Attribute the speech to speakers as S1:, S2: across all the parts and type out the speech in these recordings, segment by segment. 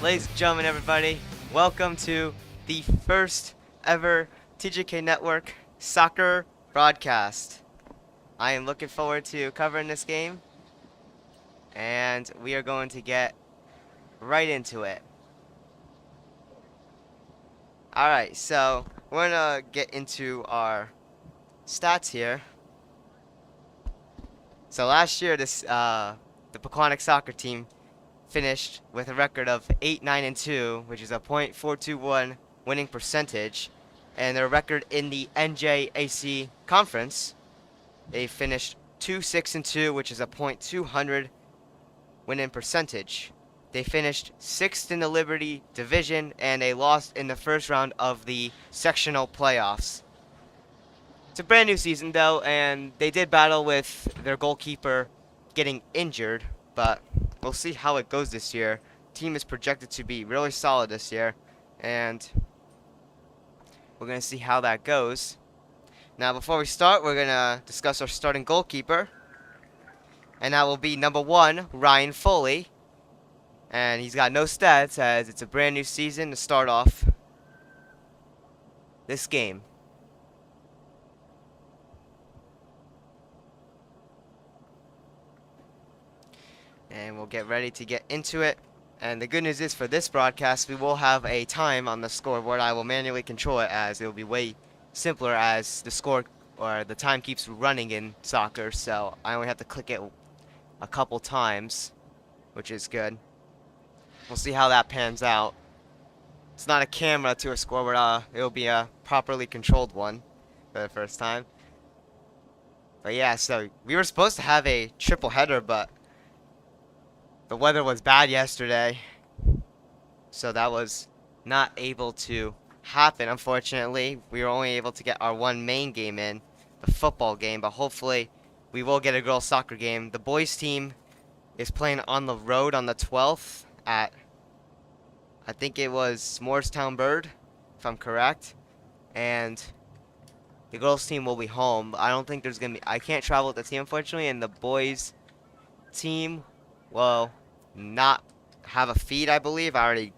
S1: Ladies and gentlemen, everybody, welcome to the first ever TJK Network soccer broadcast. I am looking forward to covering this game, and we are going to get right into it. Alright, so we're going to get into our stats here. So last year, the Pequannock soccer team finished with a record of 8-9-2, which is a .421 winning percentage, and their record in the NJAC conference, they finished 2-6-2, which is a .200 winning percentage. They finished 6th in the Liberty Division, and they lost in the first round of the sectional playoffs. It's a brand new season though, and they did battle with their goalkeeper getting injured, but we'll see how it goes this year. Team is projected to be really solid this year, and we're going to see how that goes. Now, before we start, we're going to discuss our starting goalkeeper, and that will be number 1, Ryan Foley. And he's got no stats as it's a brand new season to start off this game. And we'll get ready to get into it. And the good news is for this broadcast, we will have a time on the scoreboard. I will manually control it as it will be way simpler as the score or the time keeps running in soccer. So I only have to click it a couple times, which is good. We'll see how that pans out. It's not a camera to a scoreboard. It'll be a properly controlled one for the first time. But yeah, so we were supposed to have a triple header, but the weather was bad yesterday, so that was not able to happen, unfortunately. We were only able to get our one main game in, the football game, but hopefully we will get a girls' soccer game. The boys' team is playing on the road on the 12th at, I think it was Moorestown Bird, if I'm correct, and the girls' team will be home. I don't think there's going to be, I can't travel with the team, unfortunately, and the boys' team will not have a feed, I believe. I already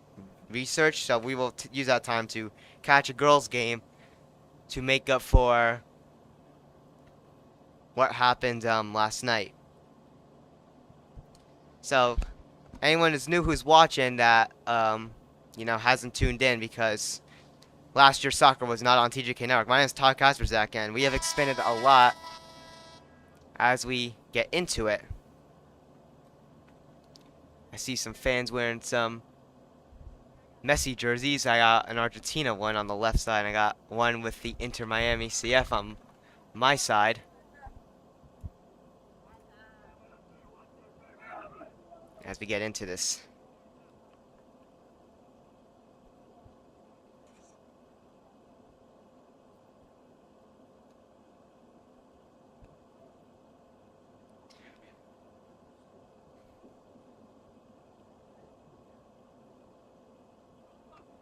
S1: researched, so we will use that time to catch a girls' game to make up for what happened last night. So anyone who's new who's watching that hasn't tuned in because last year's soccer was not on TJK Network. My name is Todd Kasperzak, and we have expanded a lot as we get into it. I see some fans wearing some Messi jerseys. I got an Argentina one on the left side. I got one with the Inter Miami CF on my side. As we get into this.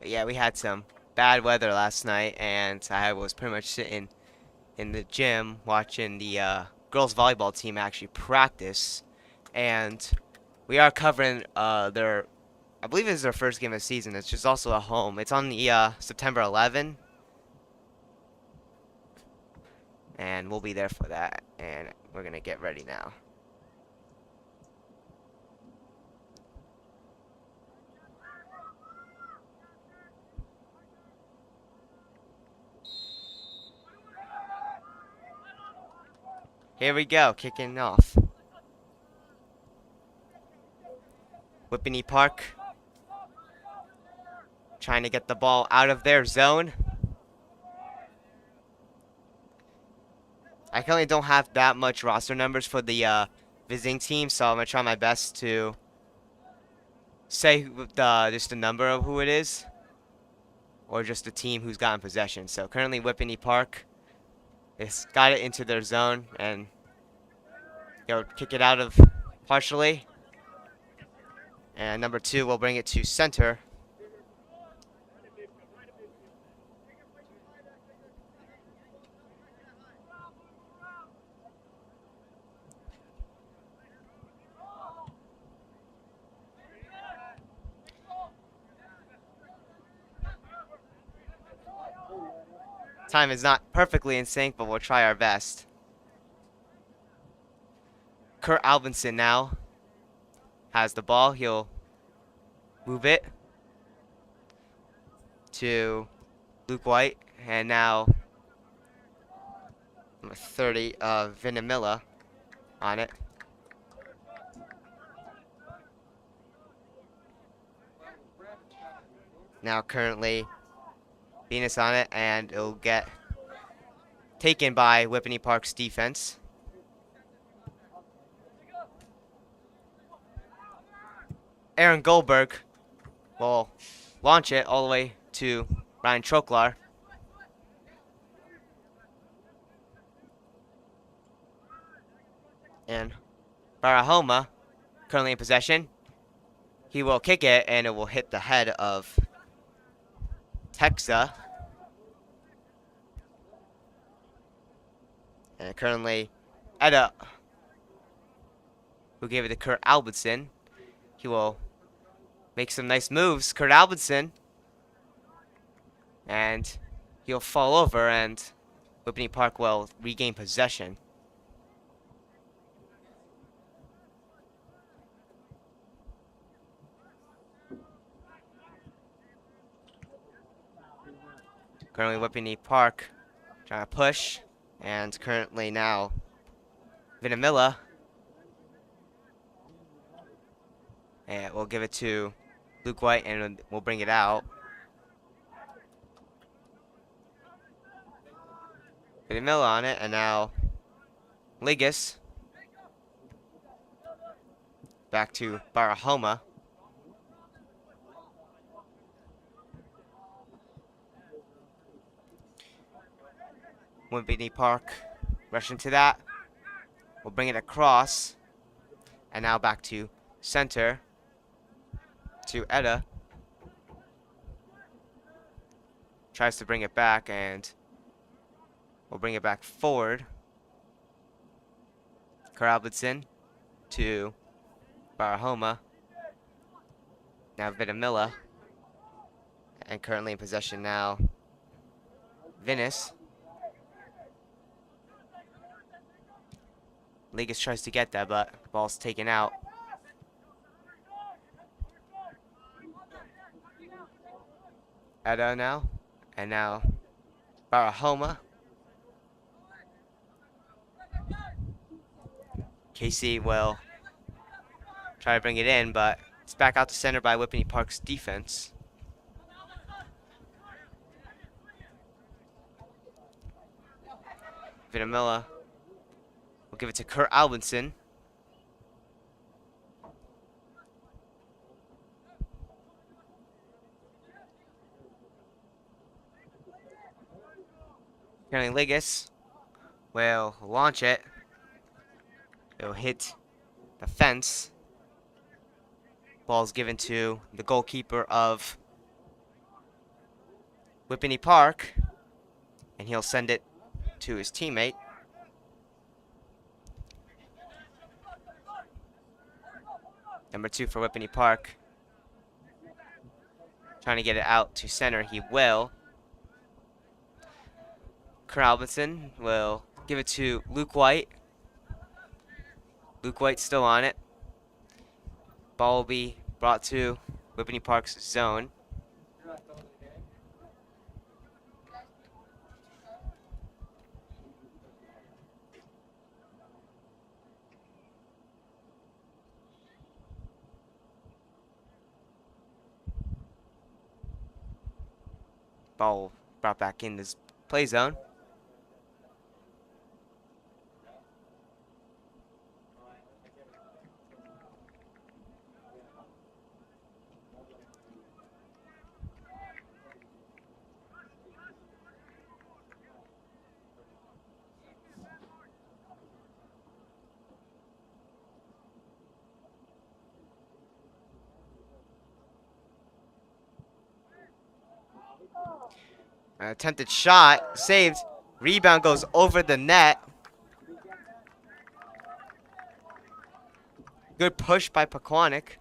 S1: But yeah, we had some bad weather last night, and I was pretty much sitting in the gym watching the girls volleyball team actually practice, and we are covering their, I believe it's their first game of the season. It's just also at home. It's on the September 11, and we'll be there for that, and we're gonna get ready now. Here we go, kicking off. Whippany Park trying to get the ball out of their zone. I currently don't have that much roster numbers for the visiting team, so I'm going to try my best to say just the number of who it is, or just the team who's gotten possession. So currently Whippany Park has got it into their zone, and they'll kick it out of partially. And number 2 will bring it to center. Time is not perfectly in sync, but we'll try our best. Kurt Albinson now has the ball. He'll move it to Luke White, and now number 30, Vinamilla on it. Now currently Venus on it, and it'll get taken by Whippany Park's defense. Aaron Goldberg will launch it all the way to Ryan Troklar. And Barahoma, currently in possession. He will kick it, and it will hit the head of Texa. And currently, Edda, who gave it to Kurt Albinson. He will make some nice moves. Kurt Albinson. And he'll fall over, and Whippany Park will regain possession. Currently, Whippany Park trying to push, and currently now, Vinamilla. And we'll give it to Luke White, and we'll bring it out. Vinamilla on it, and now Ligas. Back to Barahoma. Whippany Park rushing to that. We'll bring it across. And now back to center. To Edda. Tries to bring it back, and we'll bring it back forward. Karabitson to Barahoma. Now Vinamilla. And currently in possession now, Venice. Ligas tries to get that, but ball's taken out. Edda now. And now Barahoma. KC will try to bring it in, but it's back out to center by Whippany Park's defense. Vinamilla will give it to Kurt Albinson. Currently Ligas will launch it. It'll hit the fence. Ball's given to the goalkeeper of Whippany Park, and he'll send it to his teammate. Number 2 for Whippany Park. Trying to get it out to center. He will. Robinson will give it to Luke White. Luke White's still on it. Ball will be brought to Whippany Park's zone. Ball brought back in this play zone. An attempted shot, saved. Rebound goes over the net. Good push by Pequannock.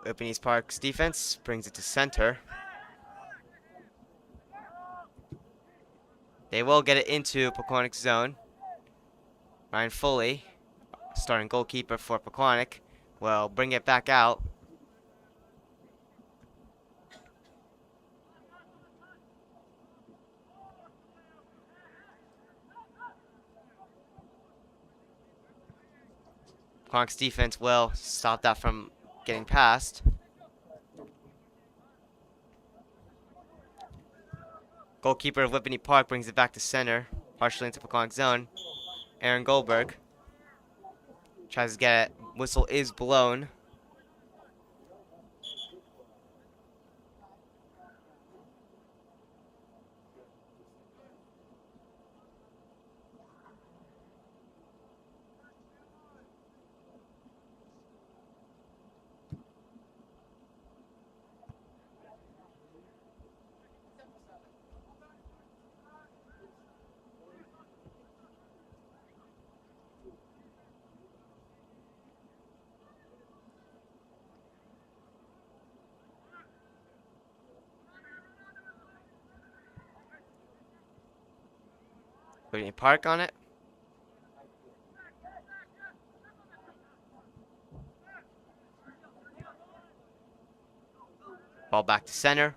S1: Whippany Park's defense brings it to center. They will get it into Pequannock's zone. Ryan Foley, starting goalkeeper for Pequannock, will bring it back out. Pequannock's defense will stop that from getting past. Goalkeeper of Whippany Park brings it back to center, partially into Pequannock's zone. Aaron Goldberg tries to get it. Whistle is blown. Whippany Park on it. Ball back to center.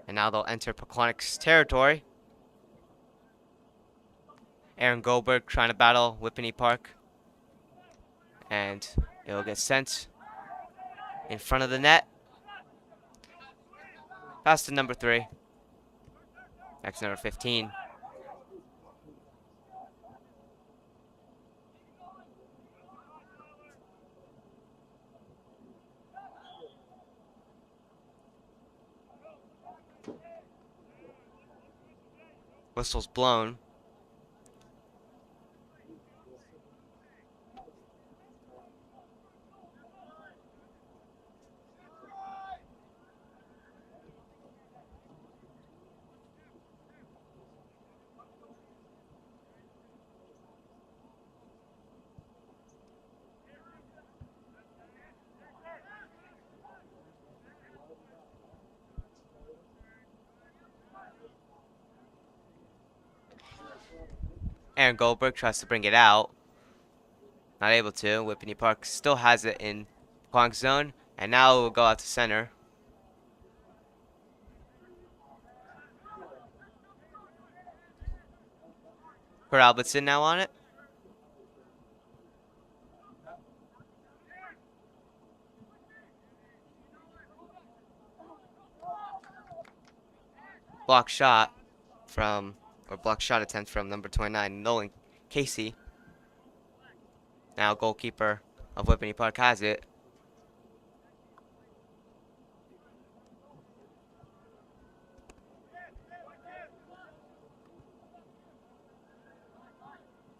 S1: And now they'll enter Pequannock's territory. Aaron Goldberg trying to battle Whippany Park. And it'll get sent in front of the net. Pass to number 3. That's number 15. Whistle's blown. Aaron Goldberg tries to bring it out. Not able to. Whippany Park still has it in Pequannock's zone. And now it will go out to center. Kurt Albertson now on it. Block shot from, or block shot attempt from number 29, Nolan Casey. Now goalkeeper of Whippany Park has it.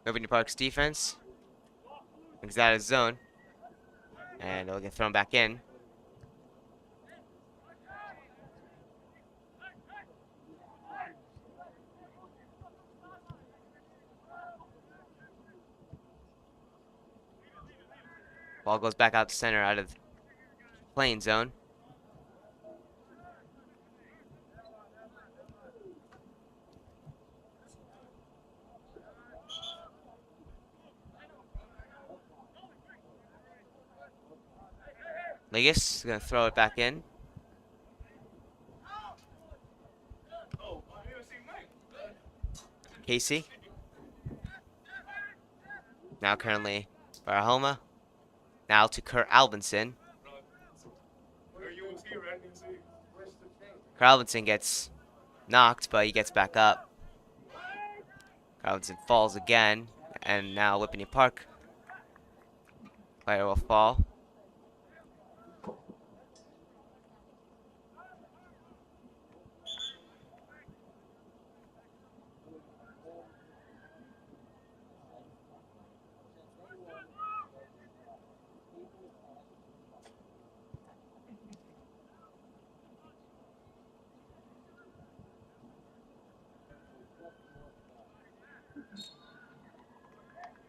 S1: Whippany Park's defense brings out of zone. And it'll get thrown back in. Ball goes back out to center out of the playing zone. Ligas is going to throw it back in. Casey. Now currently Barahoma. Now to Kurt Albinson. Kurt Albinson gets knocked, but he gets back up. Kurt Albinson falls again, and now Whippany Park player will fall.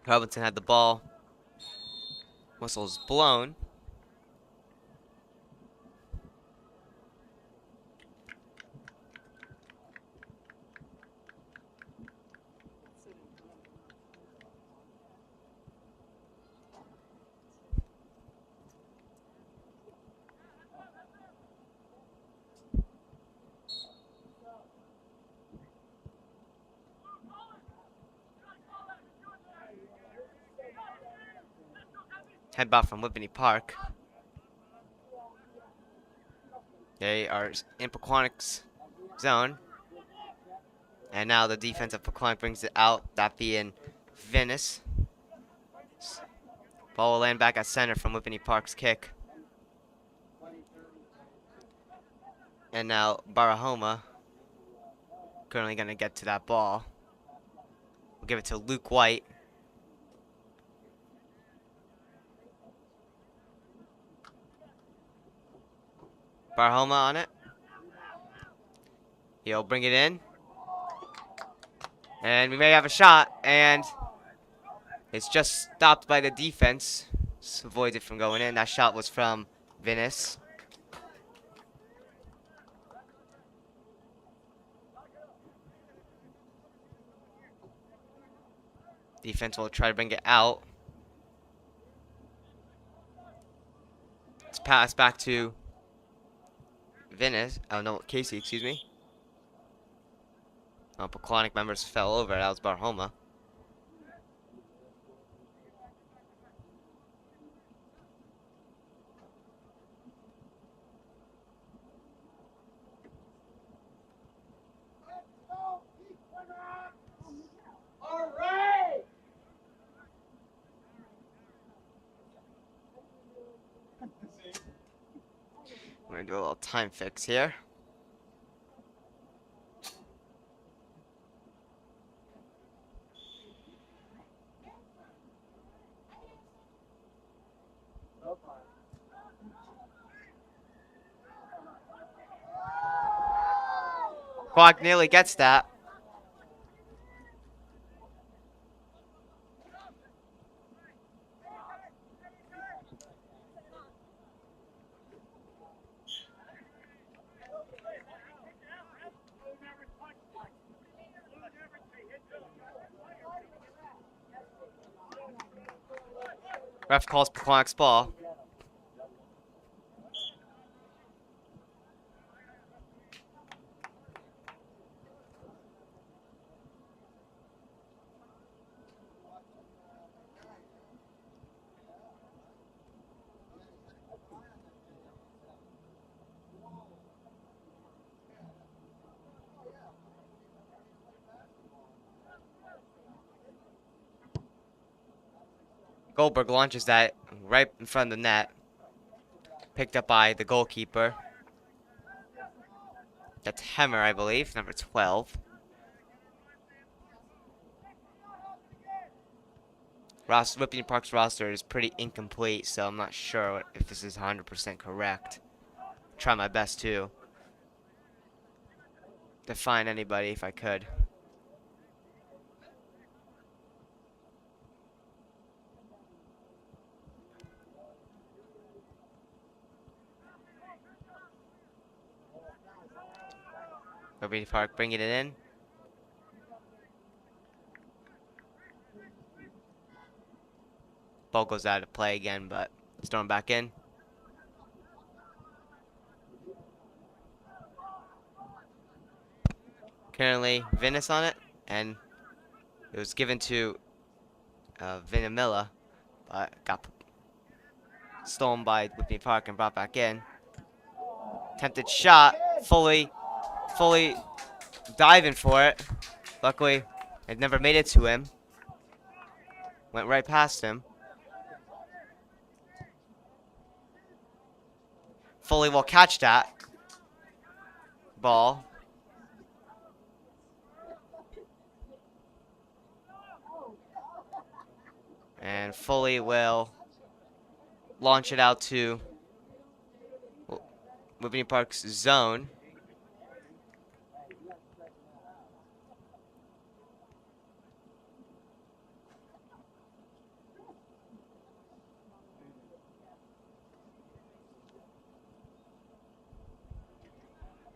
S1: Robinson had the ball. Whistle's blown. Headbutt from Whippany Park. They are in Pequannock's zone. And now the defense of Pequannock brings it out, that being Venice. Ball will land back at center from Whippany Park's kick. And now Barahoma currently going to get to that ball. We'll give it to Luke White. Barahoma on it. He'll bring it in. And we may have a shot, and it's just stopped by the defense. Just avoids it from going in. That shot was from Venice. Defense will try to bring it out. It's passed back to Venice. Oh no, Casey, excuse me. Oh, Pequannock members fell over. That was Barahoma. We're gonna do a little time fix here. Quack nearly gets that. Ref calls Pequannock's ball. Goldberg launches that right in front of the net. Picked up by the goalkeeper. That's Hemmer, I believe, number 12. Whippany Park's roster is pretty incomplete, so I'm not sure if this is 100% correct. Try my best to find anybody if I could. Whippany Park bringing it in. Ball goes out of play again, but it's thrown back in. Currently, Venice on it, and it was given to Vinamilla, but got stolen by Whippany Park and brought back in. Attempted shot, fully diving for it. Luckily, it never made it to him. Went right past him. Foley will catch that ball. And Foley will launch it out to Whippany Park's zone.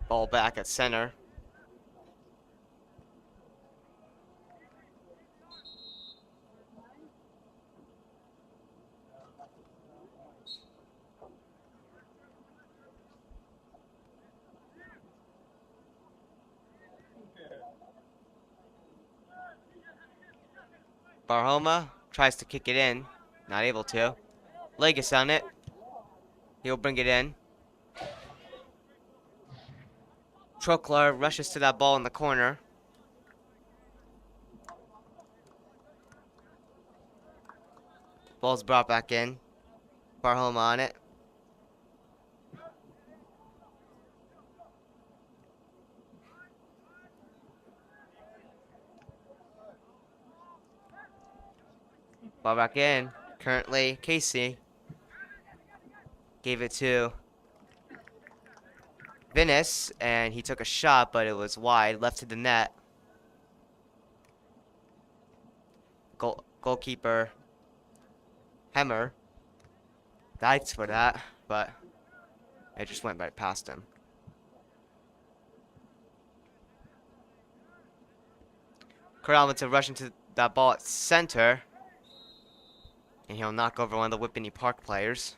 S1: Ball back at center. Barahoma tries to kick it in, not able to. Legis on it. He'll bring it in. Troklar rushes to that ball in the corner. Ball's brought back in. Barhoma on it. Ball back in. Currently, Casey gave it to Venice, and he took a shot, but it was wide, left to the net. Goalkeeper Hemmer dived for that, but it just went right past him. Corral to rush into that ball at center, and he'll knock over one of the Whippany Park players.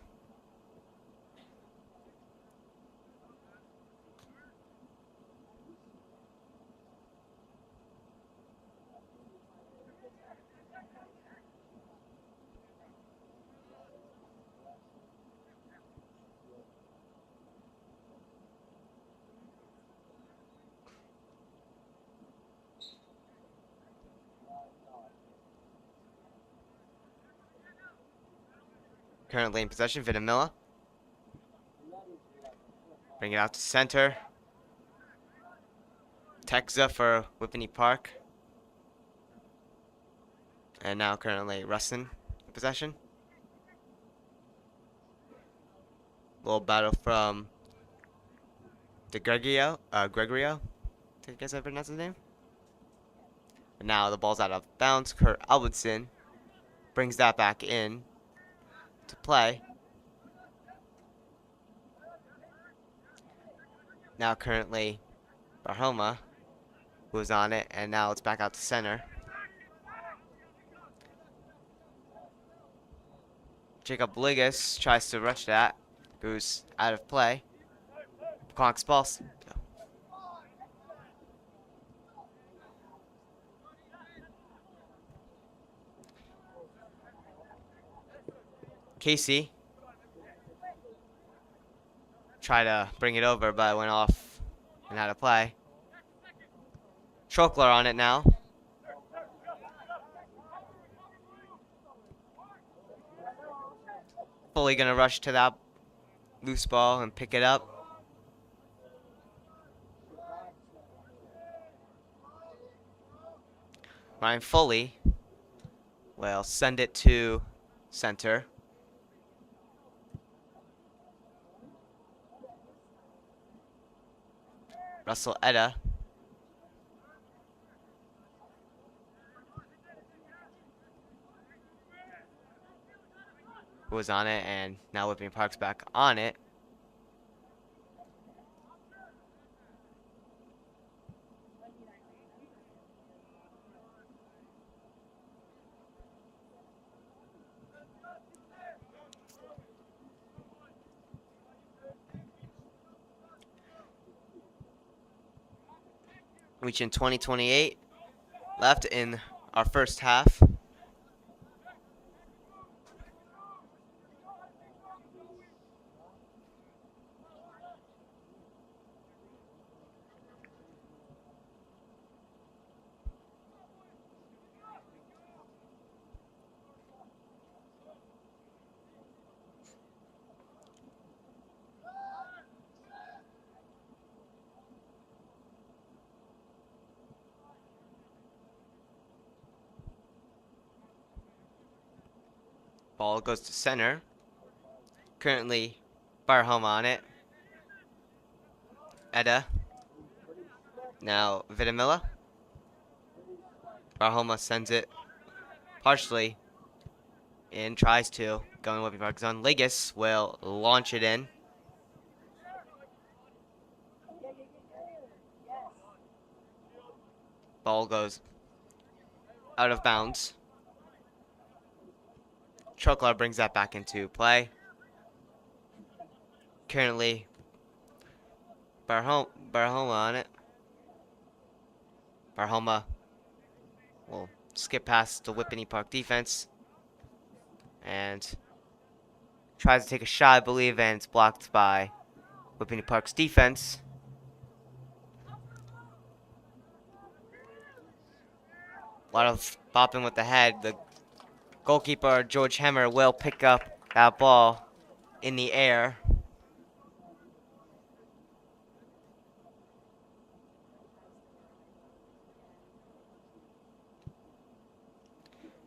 S1: Currently in possession, Vitamilla. Bring it out to center. Texa for Whippany Park. And now currently Rustin in possession. Little battle from Gregorio. Did you guys ever pronounce his name? And now the ball's out of bounds. Kurt Albertson brings that back in to play. Now currently Barhoma, who's on it, and now it's back out to center. Jacob Ligas tries to rush that, who's out of play. Pequannock's ball. Casey tried to bring it over, but it went off and out of play. Troklar on it now. Fully gonna rush to that loose ball and pick it up. Ryan Foley will send it to center. Russell Etta. Who was on it, and now Whippany Park's back on it. Reaching 20:28 left in our first half. Ball goes to center. Currently, Barhoma on it. Etta. Now Vitamilla. Barhoma sends it partially in, tries to. Going Whippany Park zone. Ligas will launch it in. Ball goes out of bounds. Troklar brings that back into play. Currently, Barhoma on it. Barhoma will skip past the Whippany Park defense. And Tries to take a shot, I believe, and it's blocked by Whippany Park's defense. A lot of bopping with the head. The goalkeeper, George Hemmer, will pick up that ball in the air.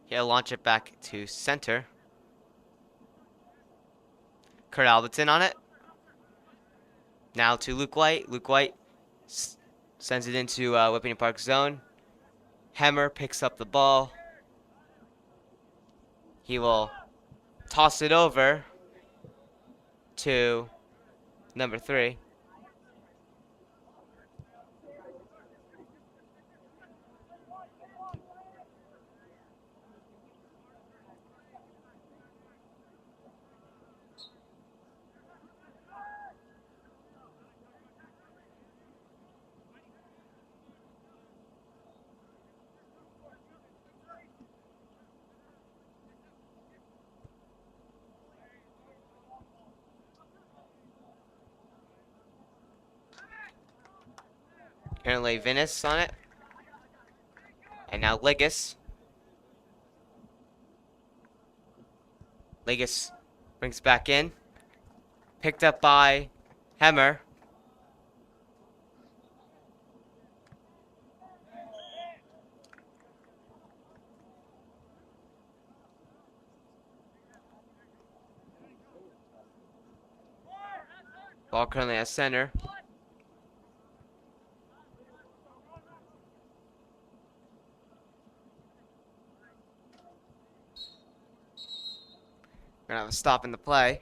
S1: He'll launch it back to center. Kurt Albertson on it. Now to Luke White. Luke White sends it into Whippany Park zone. Hemmer picks up the ball. He will toss it over to number 3. Currently Venice on it. And now Ligas. Ligas brings back in. Picked up by Hemmer. Ball currently at center. We're gonna have a stop in the play.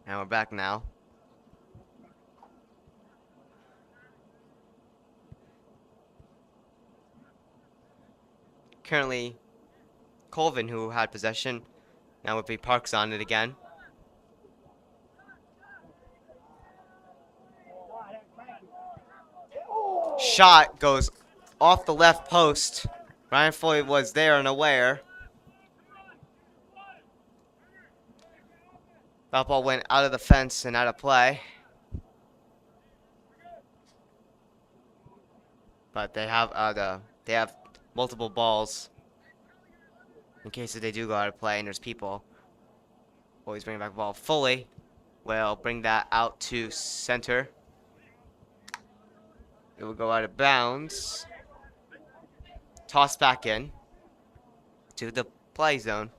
S1: And we're back now. Currently Colvin, who had possession, now Whippany Park's on it again. Shot goes off the left post. Ryan Foley was there and aware. That ball went out of the fence and out of play. But they have multiple balls in case if they do go out of play and there's people. Always bring back the ball. Foley will bring that out to center. It will go out of bounds. Toss back in to the play zone.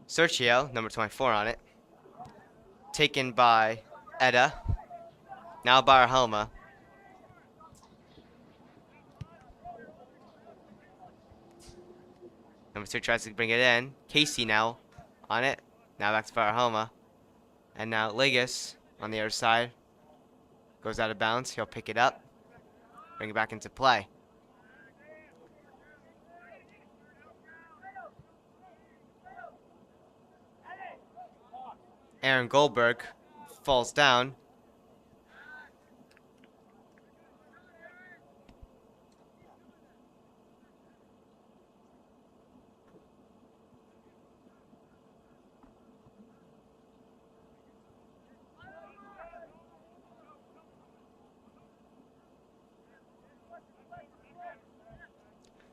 S1: Sergio, number 24 on it. Taken by Etta. Now Barahoma. Number 2 tries to bring it in. Casey now on it. Now back to Barahoma. And now Ligas on the other side. Goes out of bounds. He'll pick it up. Bring it back into play. Aaron Goldberg falls down.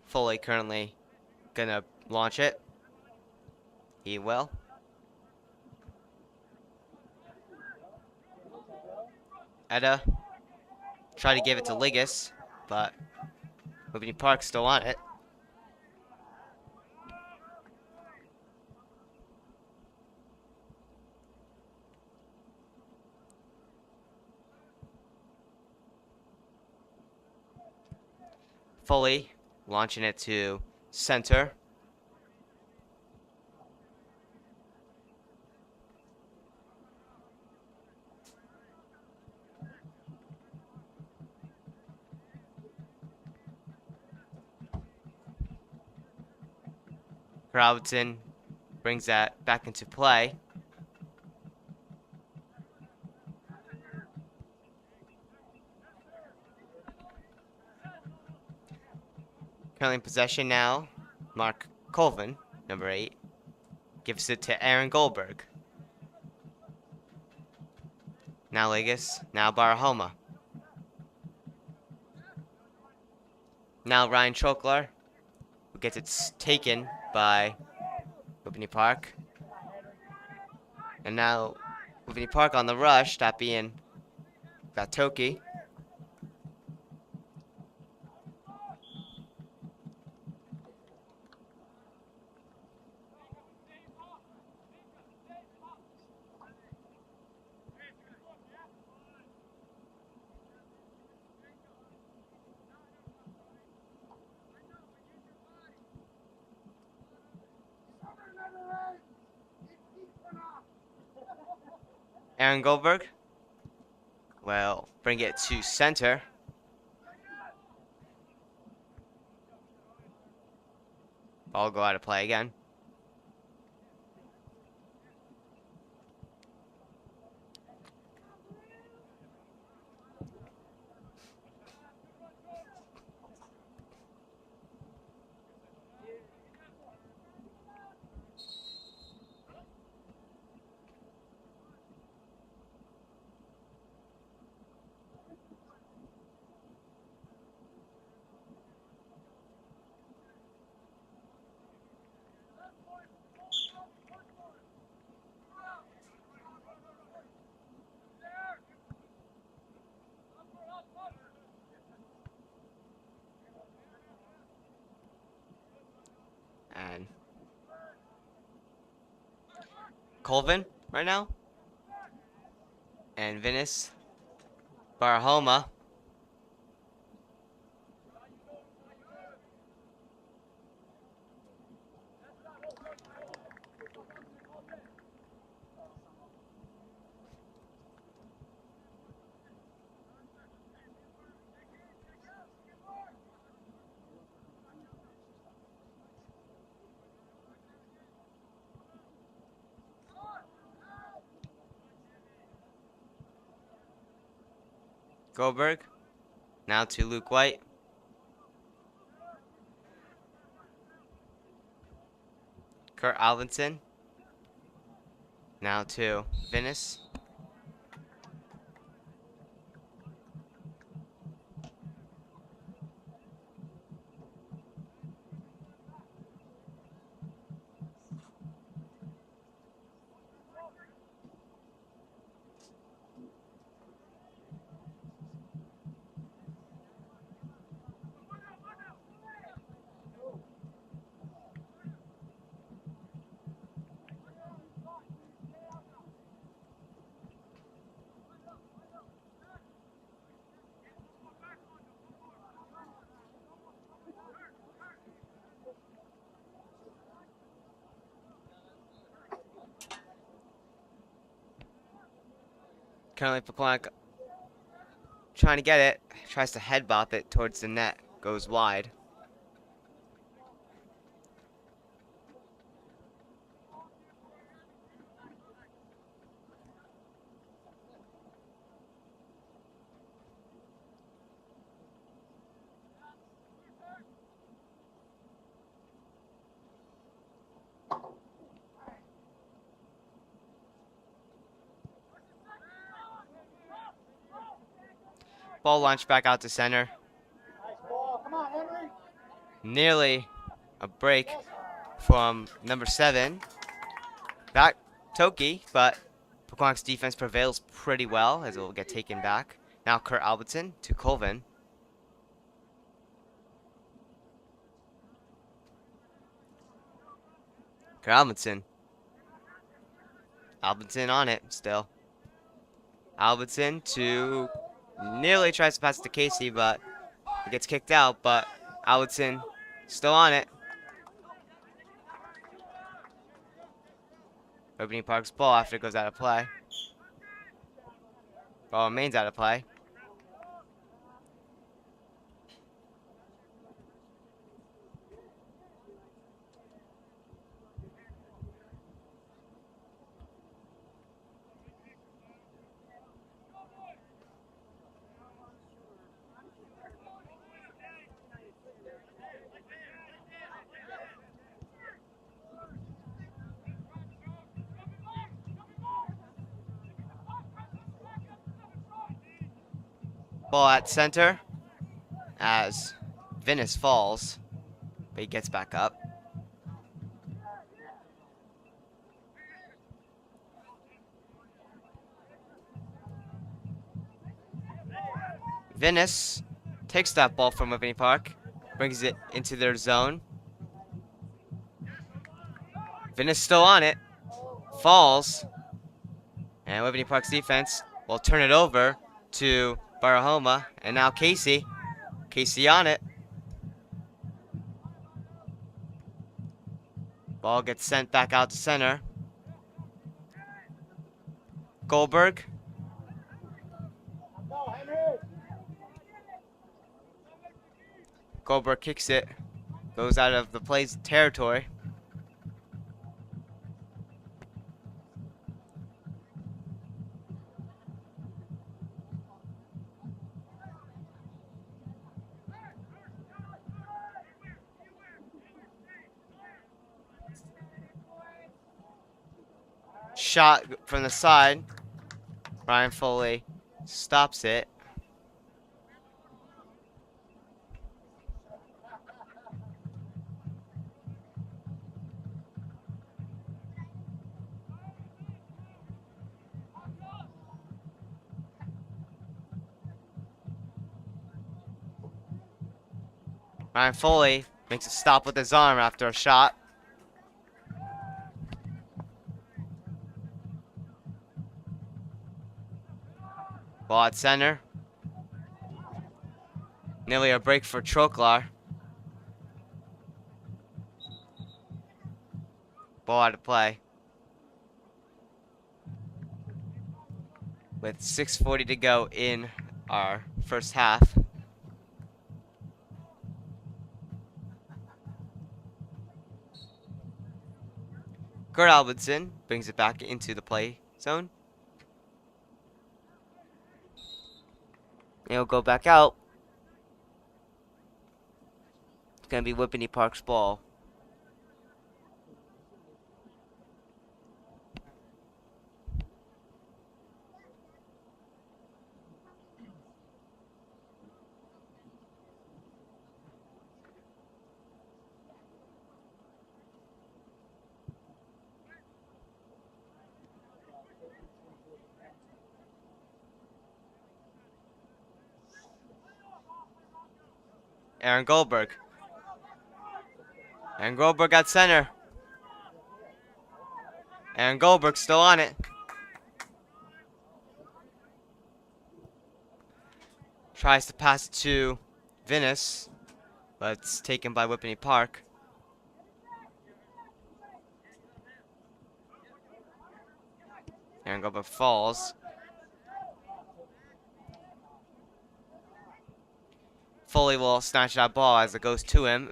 S1: Foley currently gonna launch it. He will. Etta tried to give it to Ligas, but Whippany Park still on it. Foley launching it to center. Robertson brings that back into play. Currently in possession now. Mark Colvin, number 8, gives it to Aaron Goldberg. Now Ligas, now Barahoma. Now Ryan Chokler, who gets it taken by Whippany Park. And now Whippany Park on the rush, that being Vatoki. Aaron Goldberg will bring it to center. Ball will go out of play again. And Colvin right now. And Venice Barahoma. Goldberg. Now to Luke White. Kurt Alvinson. Now to Venice. Currently Pequannock trying to get it. Tries to head bop it towards the net. Goes wide. Ball launched back out to center. Nearly a break from number 7. Back Toki, but Pequannock's defense prevails pretty well as it will get taken back. Now Kurt Albertson to Colvin. Kurt Albertson. Albertson on it still. Albertson to nearly tries to pass it to Casey, but it gets kicked out, but Albertson still on it. Whippany Park's ball after it goes out of play. Ball remains out of play. Ball at center as Venice falls, but he gets back up. Venice takes that ball from Whippany Park, brings it into their zone. Venice still on it, falls, and Whippany Park's defense will turn it over to Barahoma, and now Casey. Casey on it. Ball gets sent back out to center. Goldberg. Goldberg kicks it, goes out of the play's territory. Shot from the side. Ryan Foley stops it. Ryan Foley makes a stop with his arm after a shot. Ball at center. Nearly a break for Troklar. Ball out of play. With 6:40 to go in our first half. Kurt Alvinson brings it back into the play zone. It'll go back out. It's going to be Whippany Park's ball. Aaron Goldberg. Aaron Goldberg at center. Aaron Goldberg still on it. Tries to pass it to Venice, but it's taken by Whippany Park. Aaron Goldberg falls. Foley will snatch that ball as it goes to him.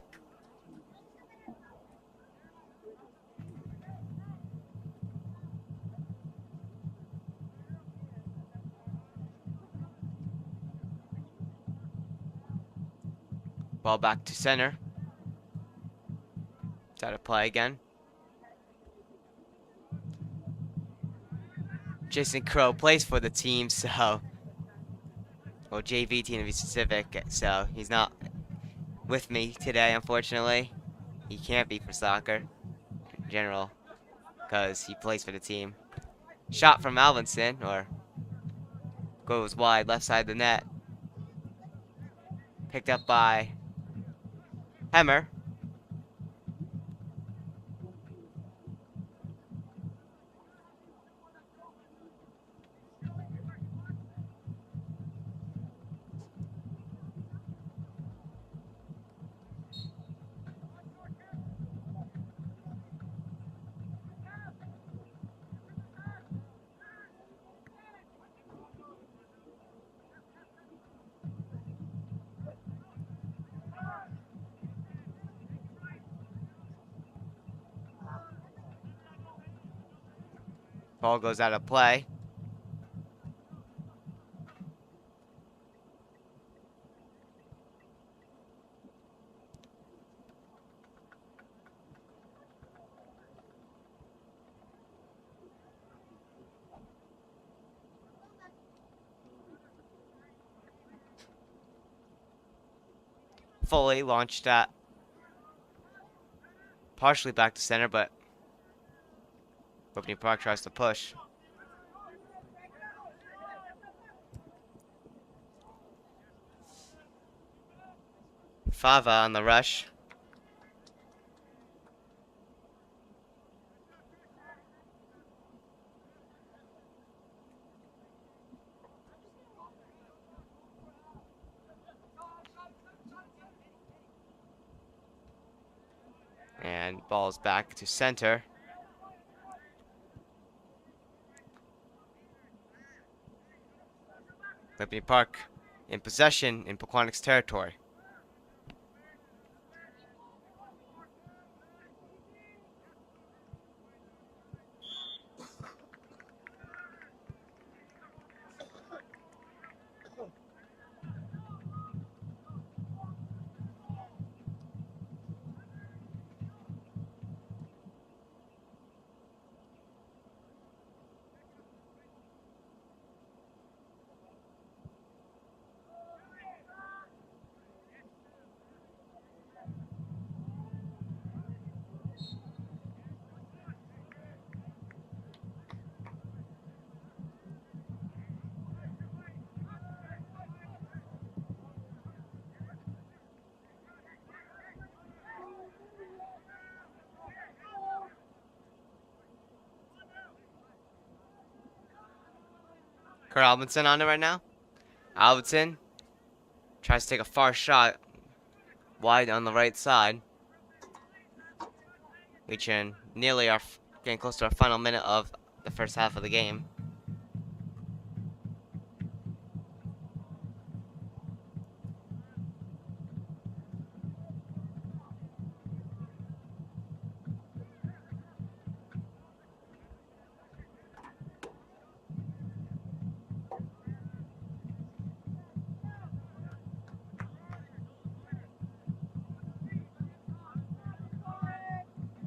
S1: Ball back to center. It's out of play again. Jason Crow plays for the team, so... Well, JV team to be specific, so he's not with me today, unfortunately. He can't be for soccer in general, because he plays for the team. Shot from Alvinson, or goes wide, left side of the net. Picked up by Hemmer. Ball goes out of play. fully. Launched that partially back to center, but Whippany Park tries to push. Fava on the rush. And ball's back to center. Whippany Park in possession in Pequannock's territory. Kurt Albinson on it right now. Albinson tries to take a far shot wide on the right side. Reaching nearly getting close to our final minute of the first half of the game.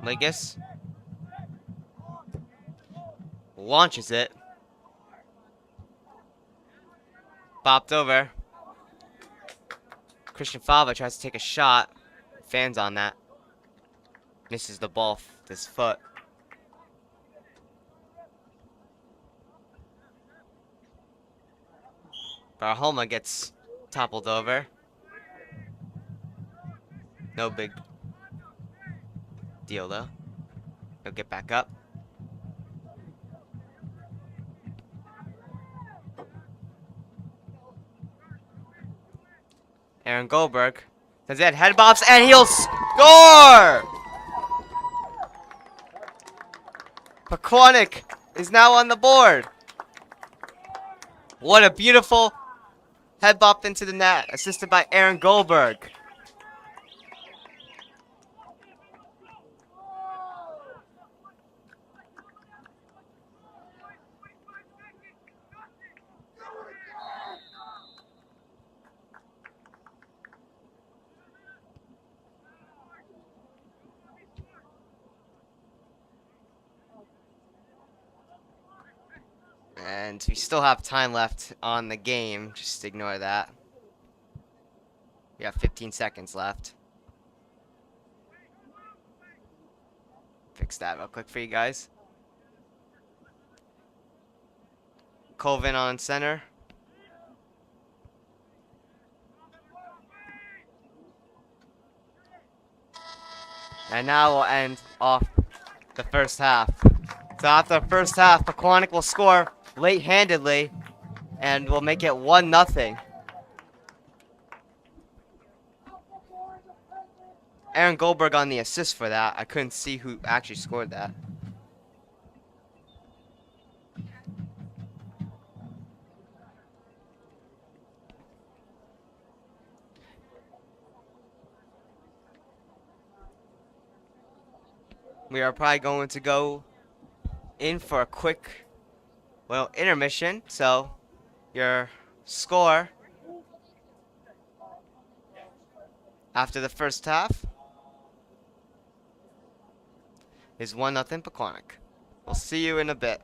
S1: Ligas launches it. Bopped over. Christian Fava tries to take a shot. Fans on that. Misses the ball with his foot. Barahoma gets toppled over. No big deal though. He'll get back up. Aaron Goldberg does that head bobs and he'll score! Pequannock is now on the board. What a beautiful head bop into the net, assisted by Aaron Goldberg. And we still have time left on the game. Just ignore that. We have 15 seconds left. Fix that real quick for you guys. Colvin on center. And now we'll end off the first half. So after the first half, Pequannock will score late-handedly, and we'll make it 1-0. Aaron Goldberg on the assist for that. I couldn't see who actually scored that. We are probably going to go in for a quick, well, intermission. So your score after the first half is 1-0 Pequannock. We'll see you in a bit.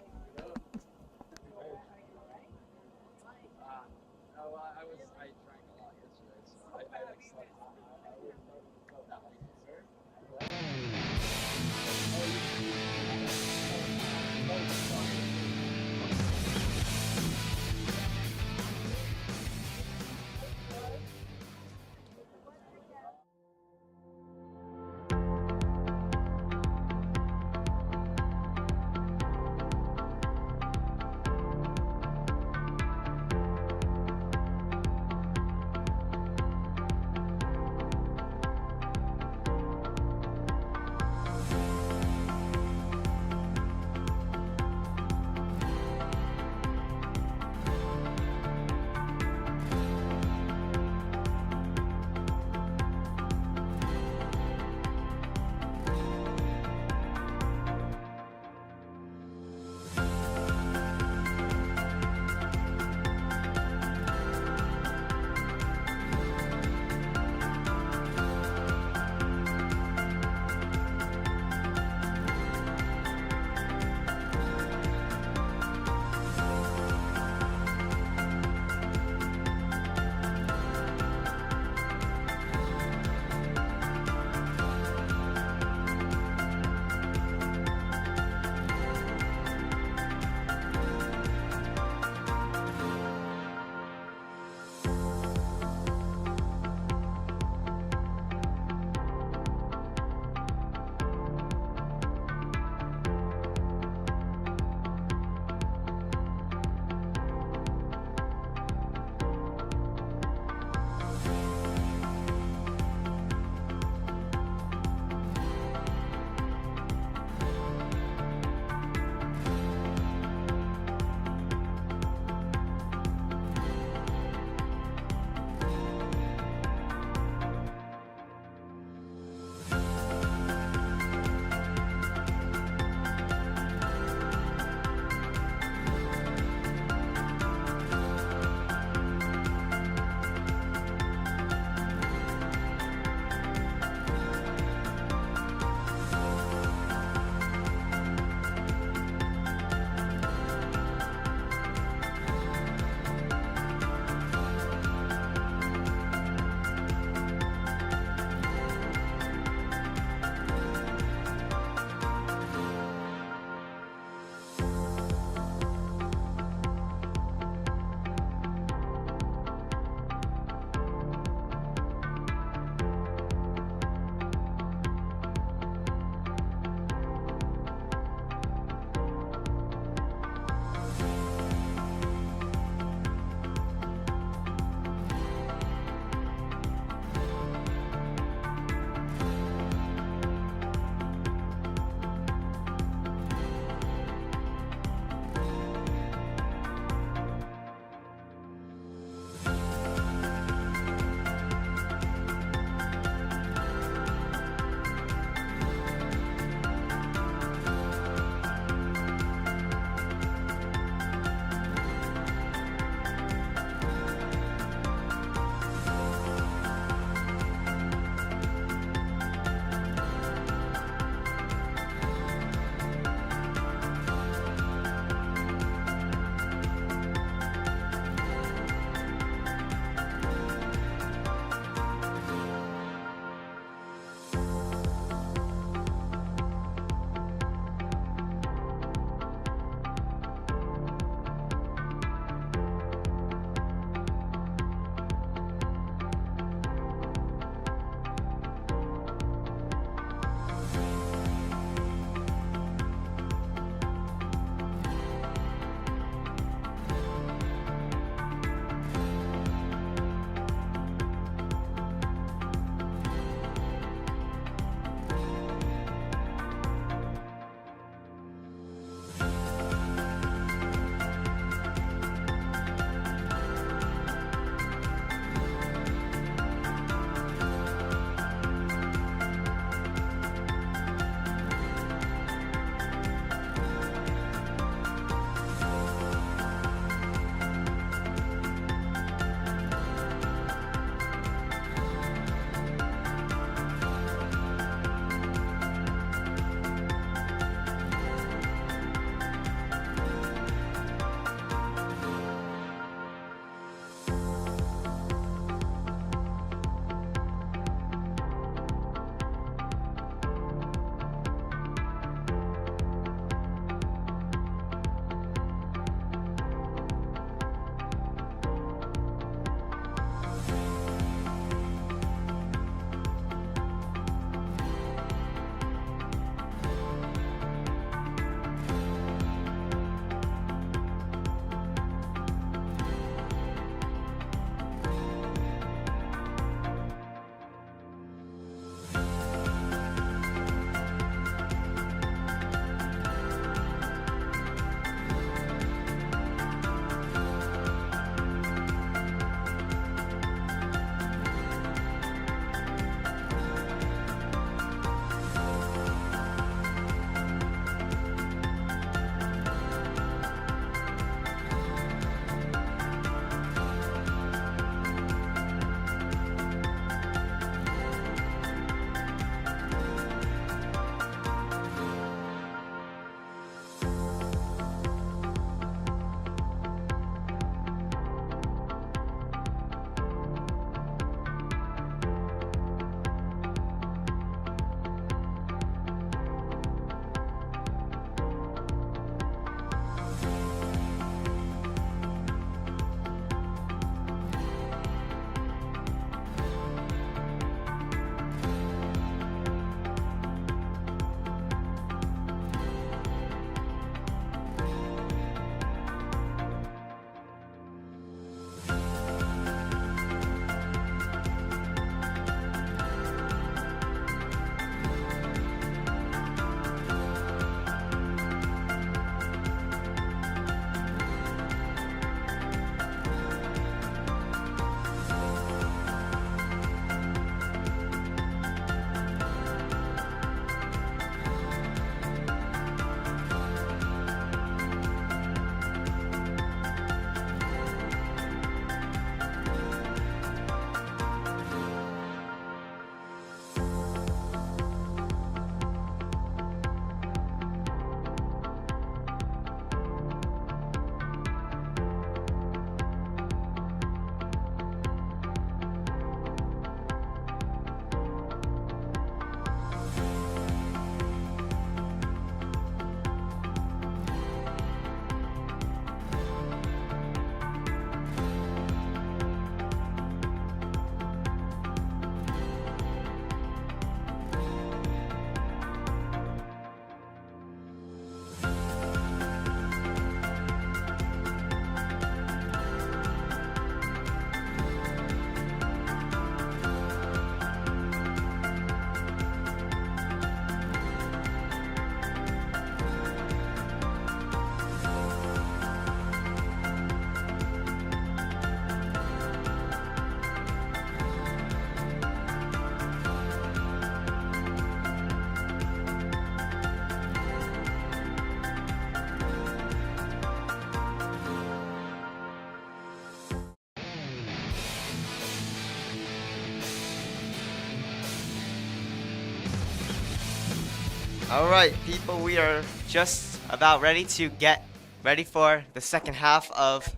S1: All right, people, we are just about ready to get ready for the second half of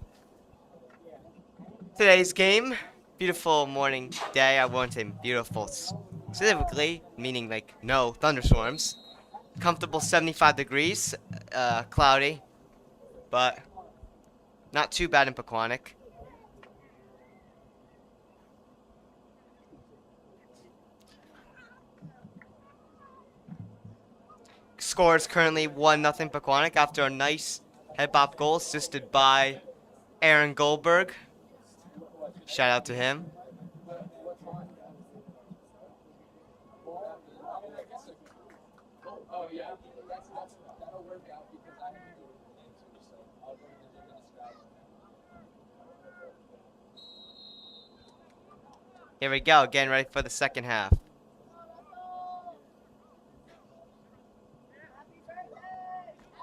S1: today's game. Beautiful morning day. I want to beautiful specifically, meaning like no thunderstorms. Comfortable 75 degrees, cloudy, but not too bad in Pequannock. Score is currently 1-0 Pequannock after a nice head bop goal assisted by Aaron Goldberg. Shout out to him. Here we go, getting ready for the second half.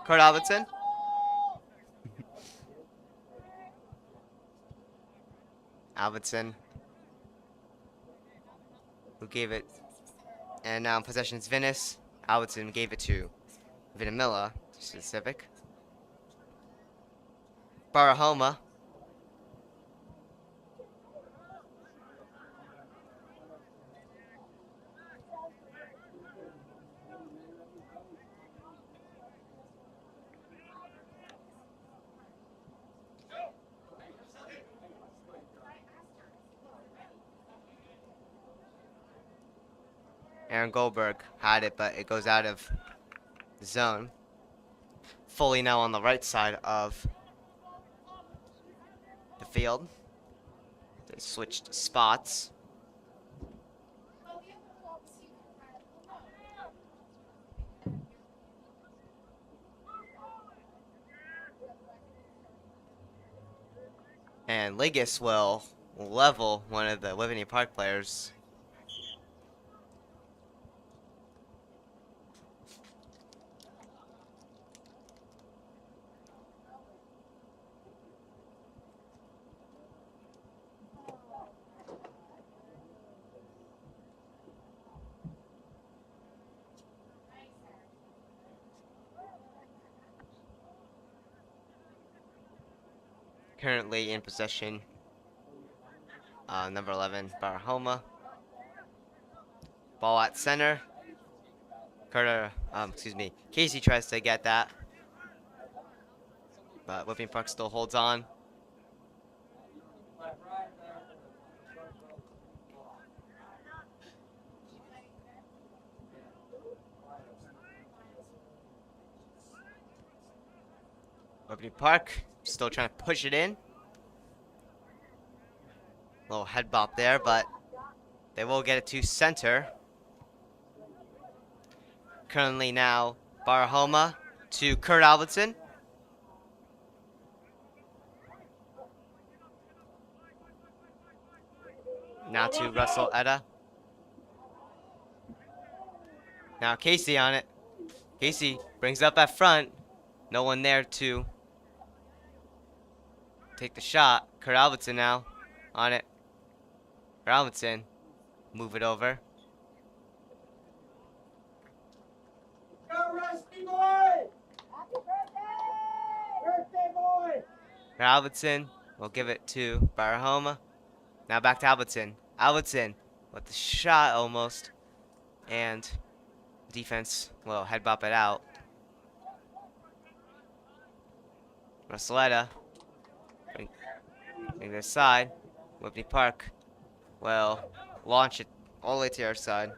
S1: Kurt Albertson. Albertson, who gave it, and now in possession is Venice. Albertson gave it to Vinamilla, specific. Barahoma. Aaron Goldberg had it, but it goes out of the zone. Fully now on the right side of the field. They switched spots. And Ligas will level one of the Whippany Park players. Currently in possession, number 11, Barahoma. Ball at center. Casey tries to get that, but Whippany Park still holds on. Whippany Park still trying to push it in. Little head bop there, but they will get it to center. Currently now, Barahoma to Kurt Albertson. Now to Russell Etta. Now Casey on it. Casey brings up at front. No one there to take the shot. Kurt Albertson now on it. Kurt Albertson, move it over.
S2: Go Rusty boy! Happy birthday boy!
S1: Kurt Albertson will give it to Barahoma. Now back to Albertson. Albertson with the shot almost. And defense will head bop it out. Russelletta bring this side. Whippany Park will launch it all the way to our side.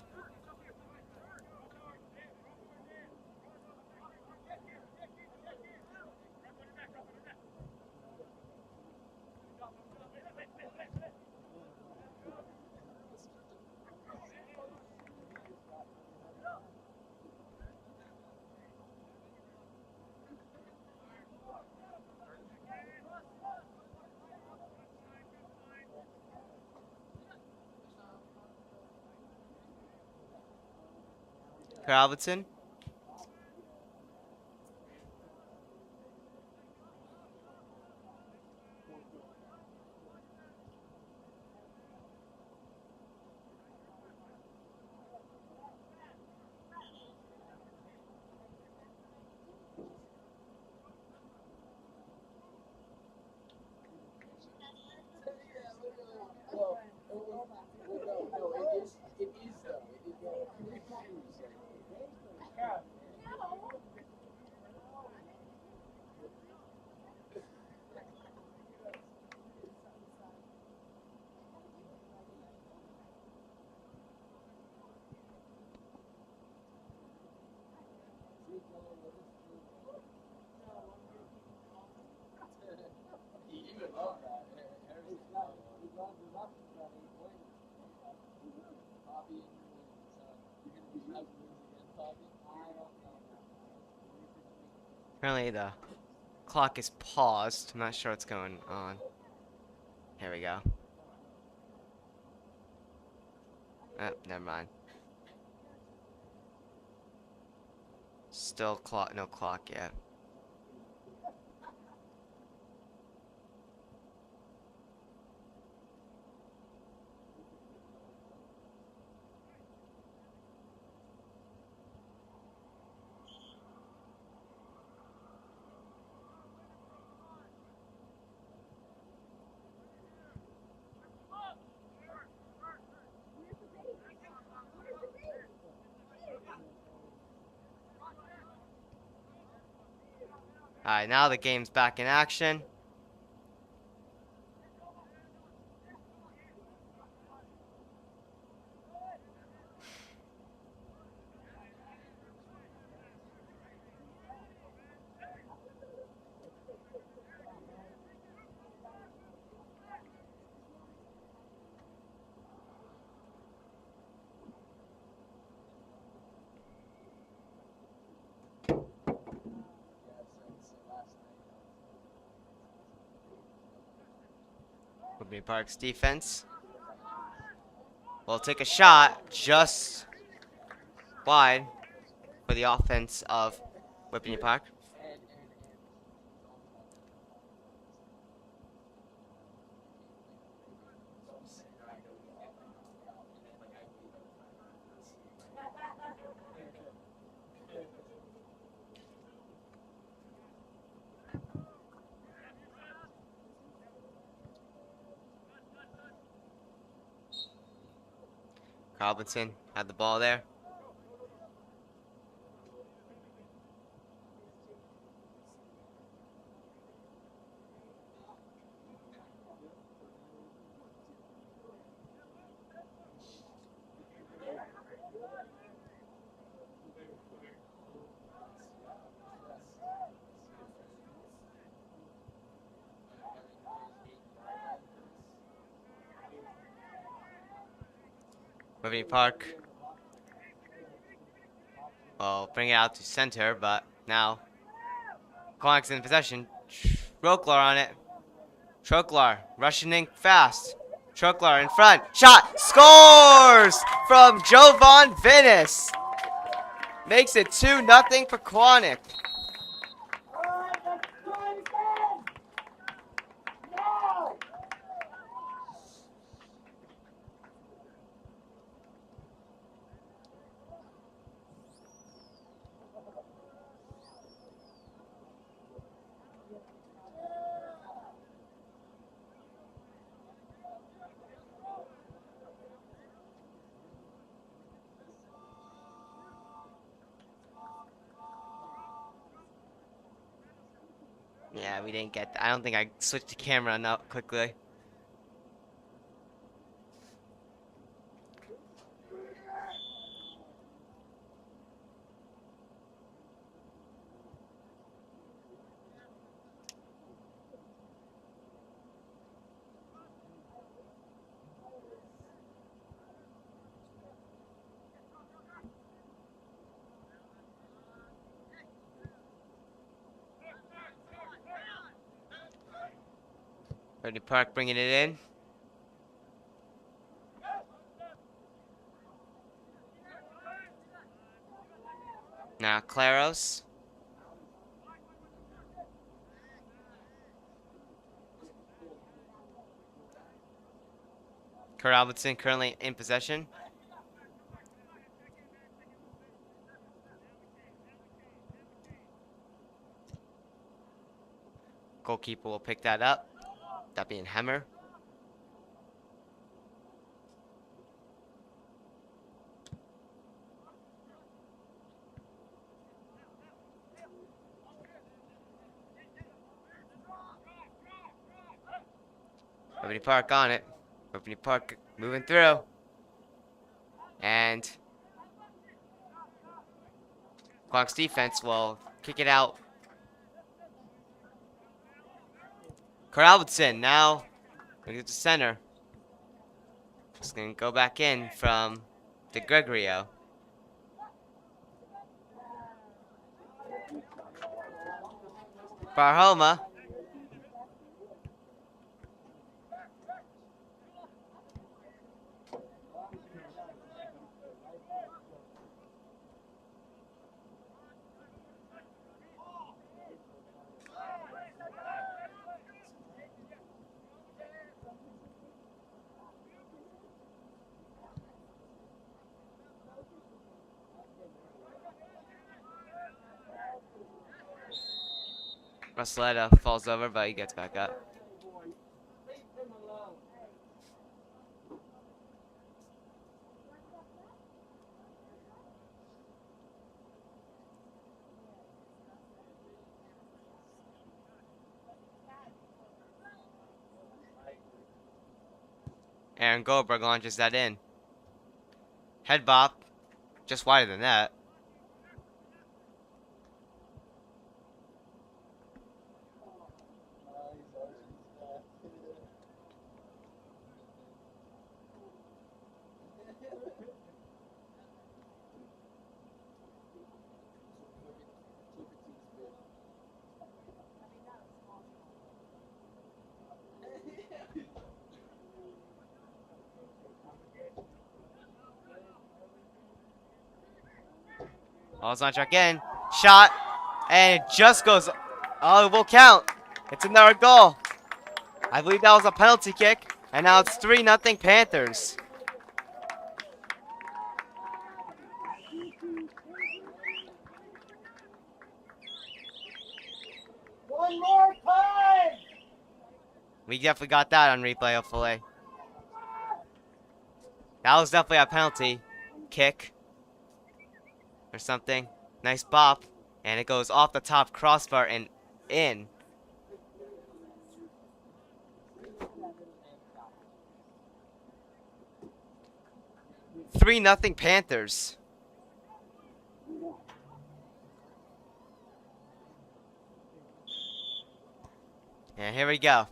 S1: Albertson. Apparently the clock is paused. I'm not sure what's going on. Here we go. Oh, never mind. Still clock, no clock yet. Alright, now the game's back in action. Whippany Park's defense will take a shot just wide for the offense of Whippany Park. Robinson had the ball there. Whippany Park will bring it out to center, but now Pequannock's in possession. Troklar on it. Troklar rushing in fast. Troklar in front. Shot. Scores from Jovan Vinnis. Makes it 2-0 for Pequannock.
S2: All right, let's try it again. Now.
S1: Yeah, we didn't get that. I don't think I switched the camera enough quickly. Whippany Park bringing it in. Now Claros. Kurt Albertson currently in possession. Goalkeeper will pick that up. That being Hemmer. Whippany Park on it. Whippany Park moving through. And Pequannock's defense will kick it out. Albertson now going to the center. Just going to go back in from the Gregorio. Barhoma. Russelletta falls over, but he gets back up. Aaron Goldberg launches that in. Head bop, just wider than that. Ball's on track in. Shot. And it just goes. Oh, it will count. It's another goal. I believe that was a penalty kick. And now it's 3-0 Panthers.
S2: One more time.
S1: We definitely got that on replay, hopefully. That was definitely a penalty kick. Or something. Nice bop. And it goes off the top crossbar and in. Three nothing Panthers. And here we go.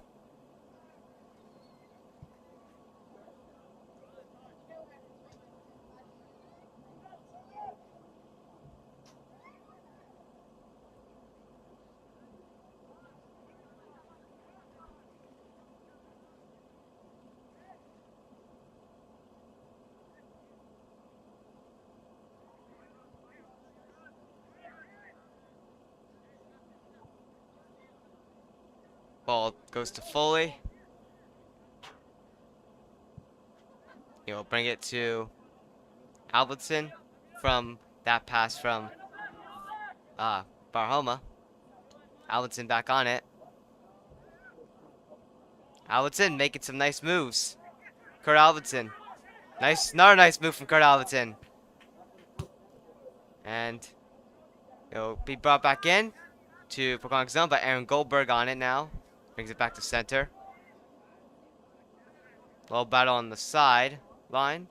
S1: Ball goes to Foley. He'll bring it to Albertson from that pass from Barhoma. Albertson back on it. Albertson making some nice moves. Kurt Albertson. Another nice move from Kurt Albertson. And it'll be brought back in to Pequannock zone, but Aaron Goldberg on it now. Brings it back to center. Little battle on the side line.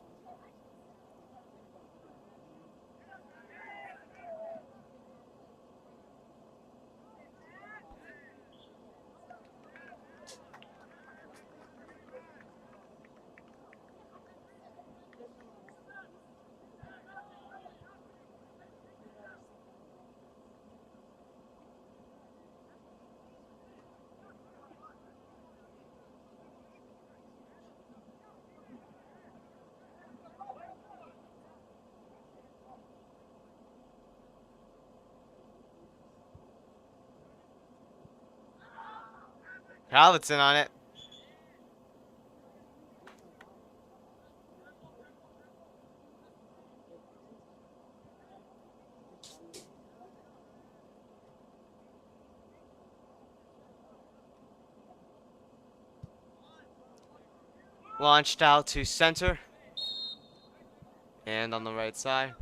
S1: Albertson on it. Launched out to center. And on the right side.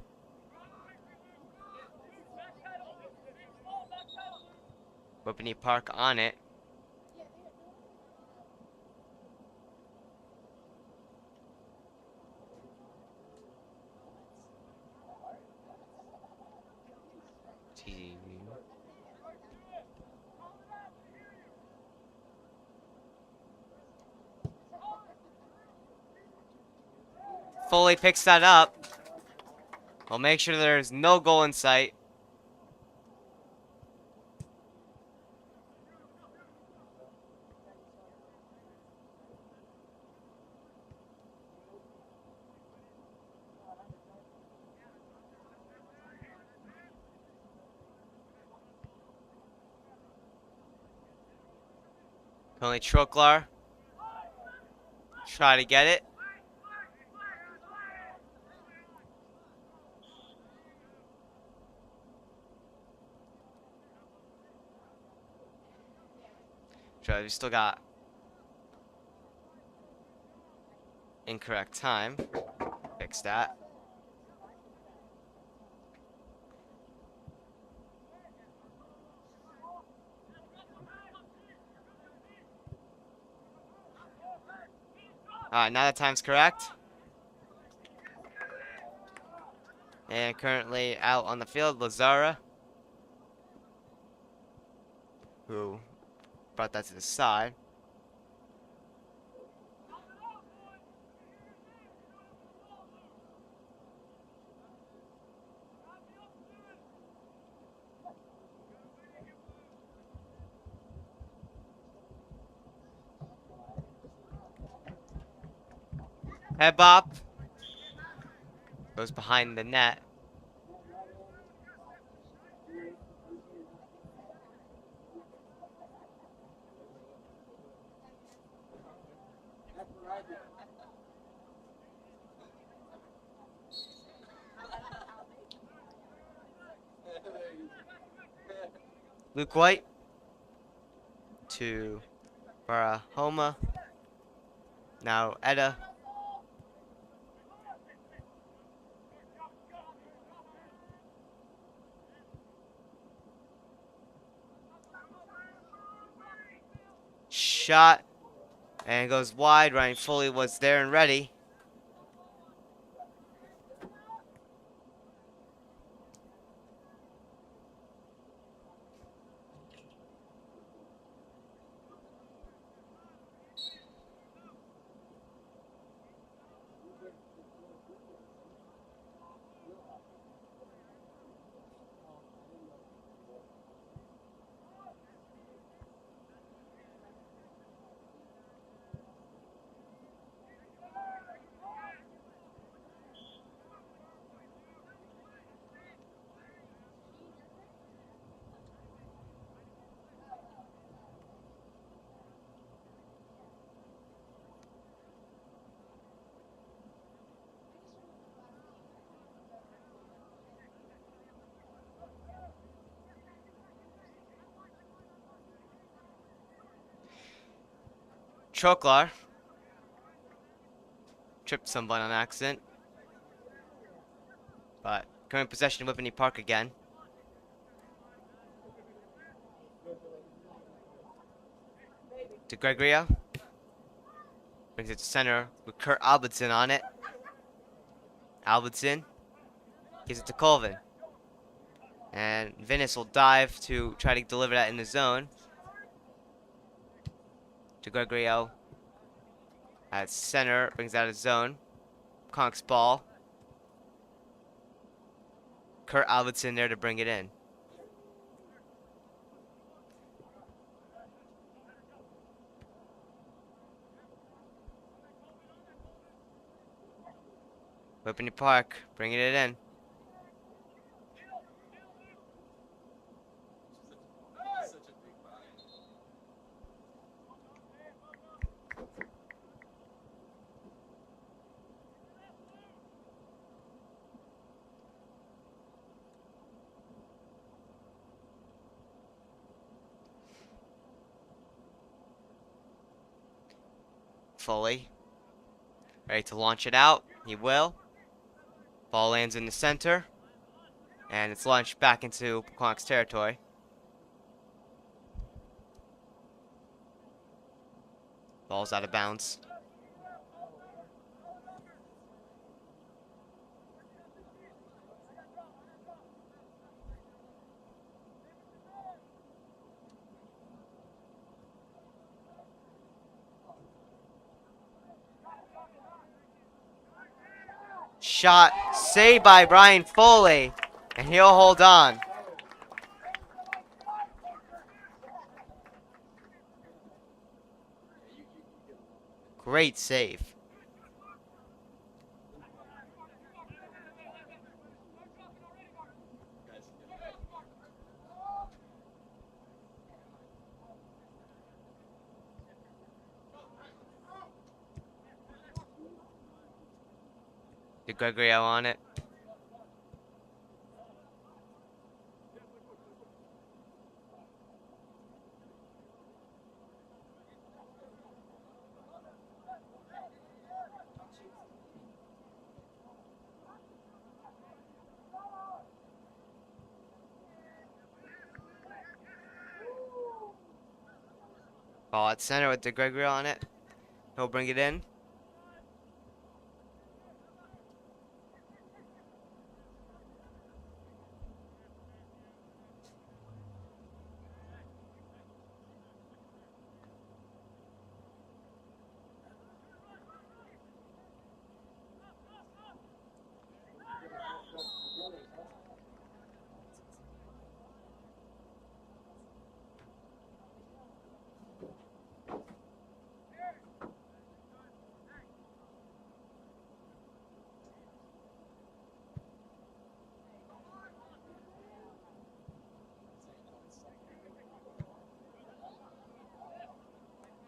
S1: Whippany Park on it. Foley picks that up. We'll make sure there's no goal in sight. Penalty Troklar. Try to get it. Try, we still got incorrect time. Fix that. Alright, now the time's correct. And currently out on the field, Lazara, who brought that to the side. Head bop. Goes behind the net. Luke White to Barahoma. Now Etta. Shot. And goes wide. Ryan Foley was there and ready. Troklar tripped someone on accident. But current possession of Whippany Park again. To Gregorio. Brings it to center with Kurt Albertson on it. Albertson gives it to Colvin. And Vinnis will dive to try to deliver that in the zone. To Gregorio. At center, brings out his zone. Conk's ball. Kurt Albertson there to bring it in. Whippany Park, bringing it in. Foley, ready to launch it out. He will. Ball lands in the center. And it's launched back into Pequannock's territory. Ball's out of bounds. shot saved by Brian Foley, and he'll hold on. Great save. DeGregorio on it. Ball at center with DeGregorio on it. He'll bring it in.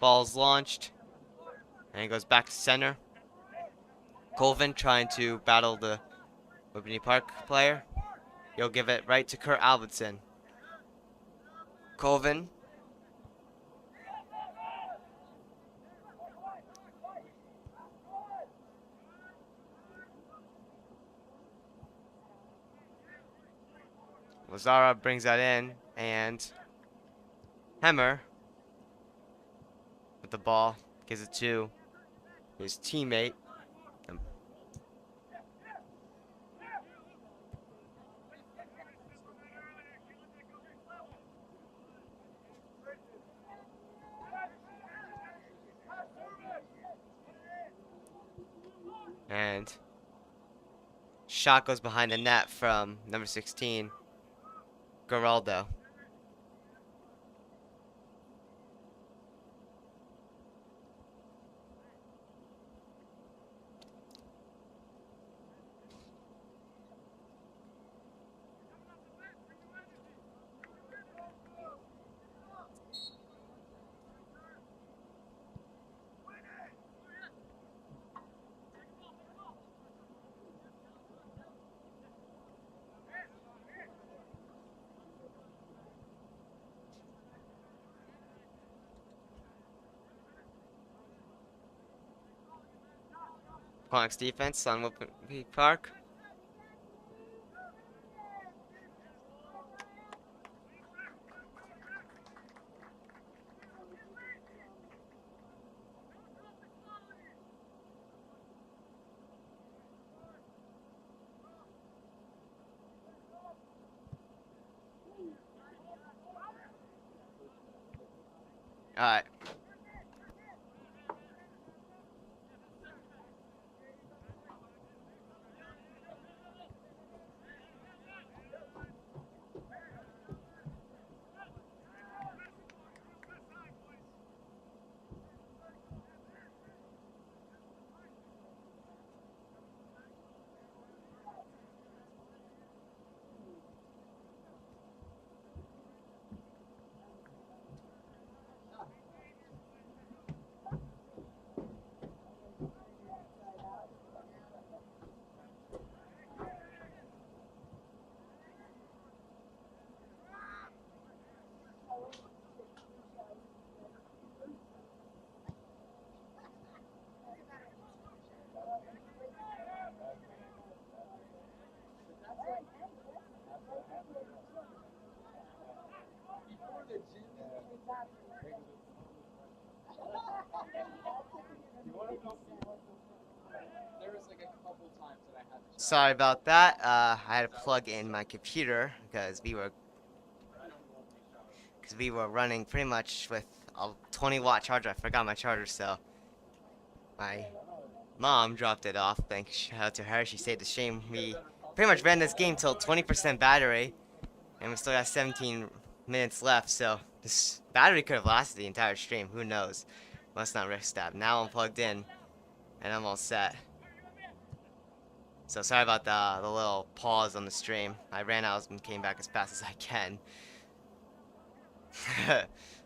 S1: Ball's launched. And it goes back to center. Colvin trying to battle the Whippany Park player. He'll give it right to Kurt Alvinson. Colvin. Lazara brings that in, and Hemmer with the ball gives it to his teammate. And shot goes behind the net from number 16, Geraldo. Pequannock's defense on Whippany Park. All right. Sorry about that. I had to plug in my computer because we were running pretty much with a 20-watt charger. I forgot my charger, so my mom dropped it off. Thanks shout out to her. She saved the stream. We pretty much ran this game till 20% battery, and we still got 17 minutes left. So this battery could have lasted the entire stream. Who knows? Let's not risk that. Now I'm plugged in, and I'm all set. So sorry about the little pause on the stream. I ran out and came back as fast as I can.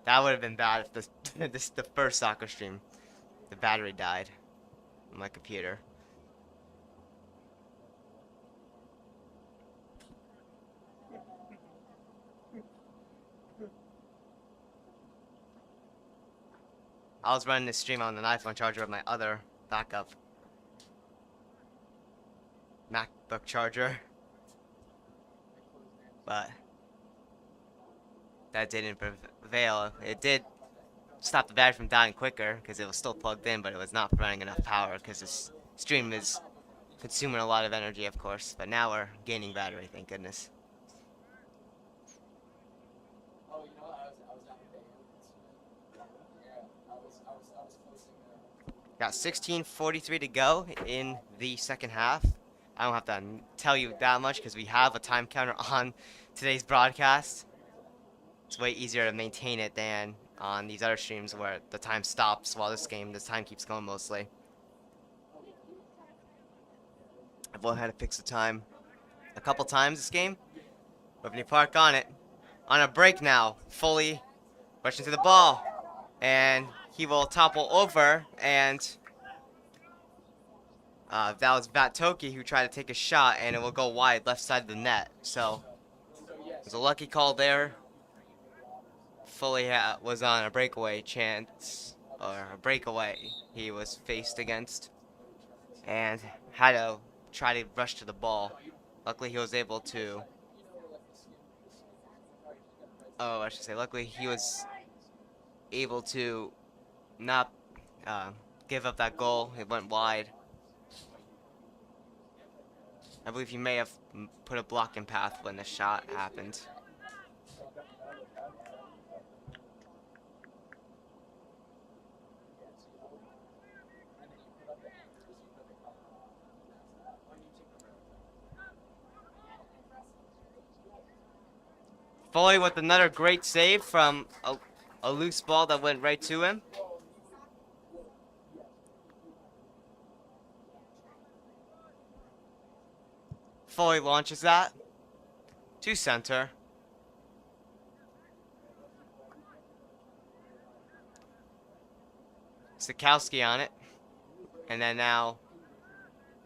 S1: That would have been bad if the first soccer stream, the battery died on my computer. I was running this stream on an iPhone charger with my other backup MacBook charger, but that didn't prevail. It did stop the battery from dying quicker because it was still plugged in, but it was not providing enough power because this stream is consuming a lot of energy, of course. But now we're gaining battery, thank goodness. Got 16:43 to go in the second half. I don't have to tell you that much because we have a time counter on today's broadcast. It's way easier to maintain it than on these other streams where the time stops, while this time keeps going mostly. I've only had to fix the time a couple times this game. Whippany Park on it. On a break now. Fully rushing to the ball. And he will topple over, and that was Vatoki who tried to take a shot, and it will go wide left side of the net. So it was a lucky call there. Fully was on a breakaway chance, or a breakaway he was faced against, and had to try to rush to the ball. Luckily he was able to, luckily he was able to not give up that goal. It went wide. I believe he may have put a block in path when the shot happened. Foley with another great save from a loose ball that went right to him. Foley launches that to center. Sikowski on it. And then now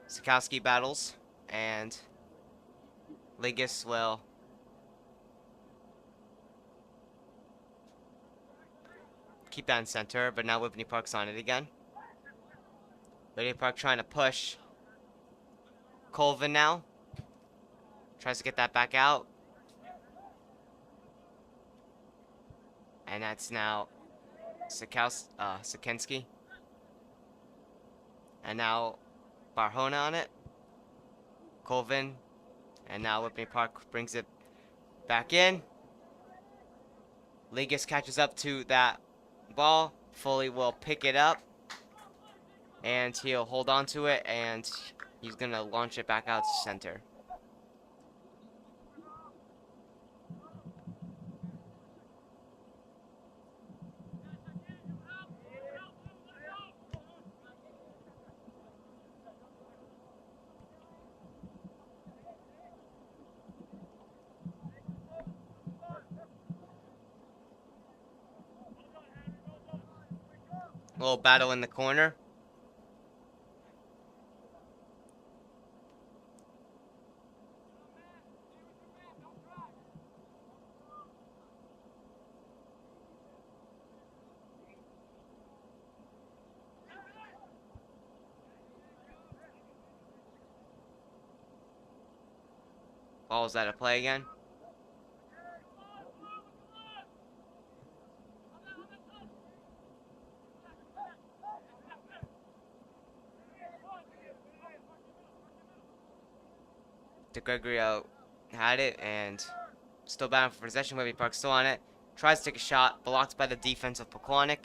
S1: Sikowski battles, and Ligas will keep that in center, but now Whippany Park's on it again. Whippany Park trying to push. Colvin now tries to get that back out. And that's now Sikinski. And now Barjona on it. Colvin. And now Whippany Park brings it back in. Ligas catches up to that ball. Foley will pick it up. And he'll hold on to it. And he's going to launch it back out to center. A little battle in the corner. Ball's out of play again. DeGregorio had it and still battling for possession. Whippany Park still on it. Tries to take a shot, blocked by the defense of Pequannock.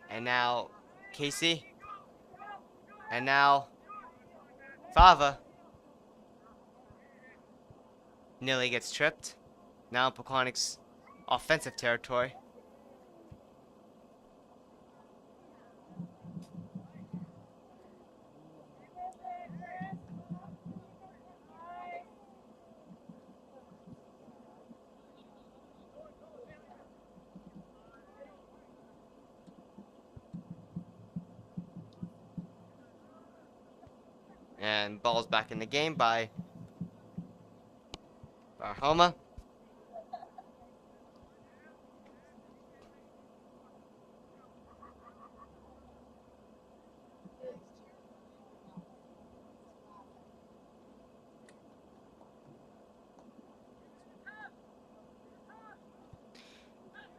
S1: And now Casey And now, Fava nearly gets tripped. Now Pequannock's offensive territory. And ball's back in the game by Barhoma.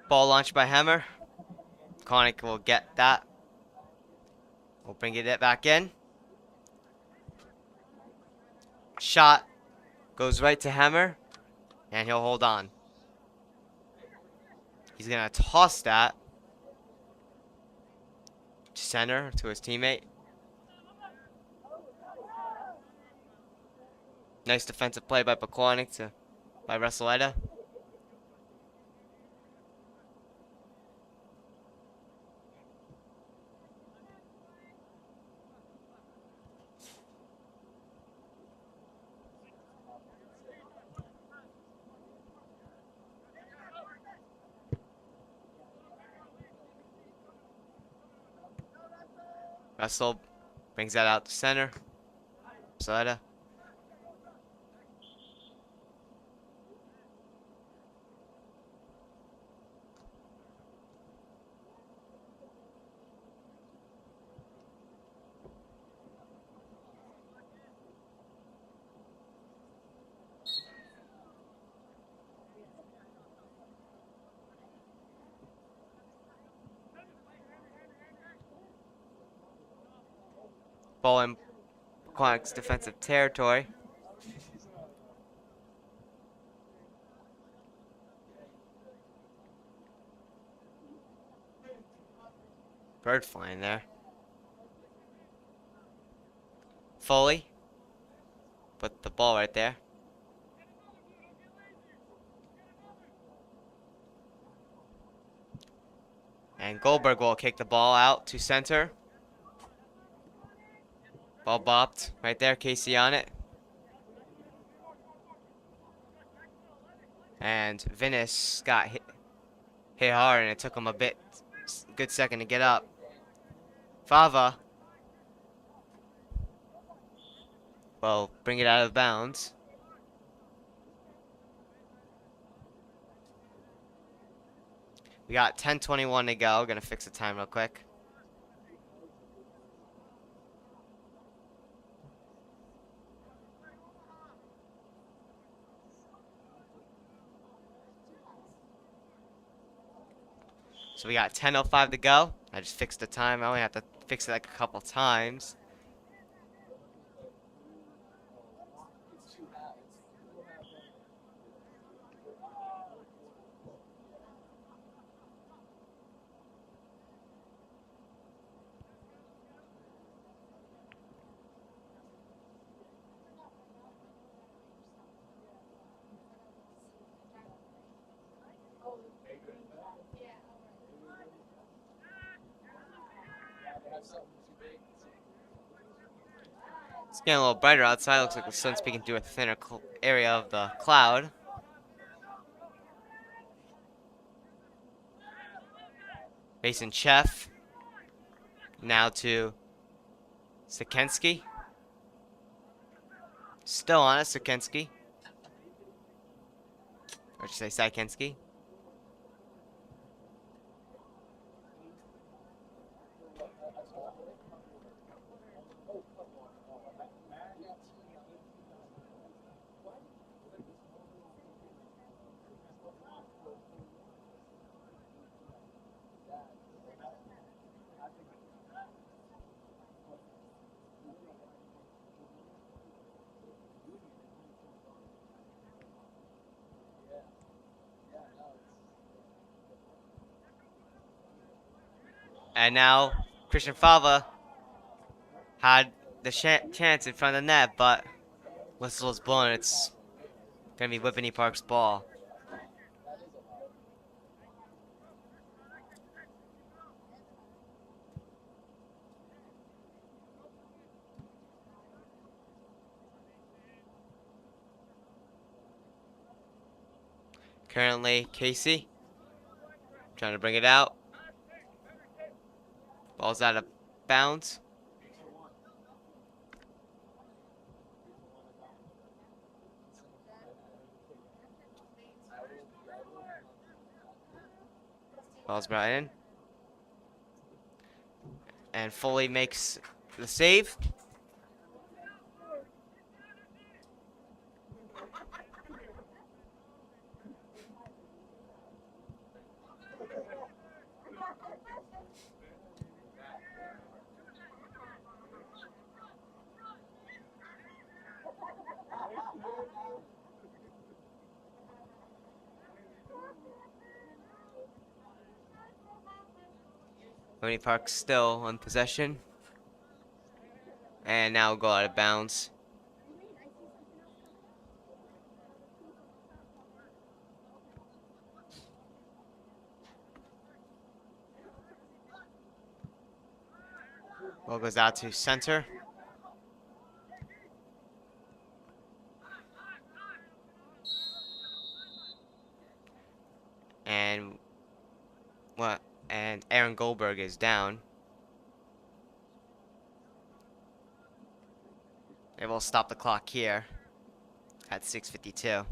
S1: Ball launched by Hammer. Pequannock will get that. We'll bring it back in. Shot goes right to Hammer, and he'll hold on. He's gonna toss that to center to his teammate. Nice defensive play by Pequannock by Russelletta. Russell brings that out to center. Russelletta. Ball in Pequannock's defensive territory. Bird flying there. Foley. Put the ball right there. And Goldberg will kick the ball out to center. Ball bopped right there. Casey on it. And Venice got hit hard, and it took him a good second to get up. Fava will bring it out of bounds. We got 10:21 to go. Gonna fix the time real quick. So we got 10:05 to go. I just fixed the time. I only have to fix it like a couple times. It's getting a little brighter outside. Looks like the sun's peeking through a thinner area of the cloud. Mason Chef. Now to Sikensky. Still on it, Sikensky. Or should I say Sikensky? And now Christian Fava had the chance in front of the net, but whistle is blown. It's gonna be Whippany Park's ball. Currently, Casey trying to bring it out. Ball's out of bounds. Ball's brought in. And Foley makes the save. Whippany Park still in possession. And now go out of bounds. Ball goes out to center. And what? And Aaron Goldberg is down. They will stop the clock here at 6:52.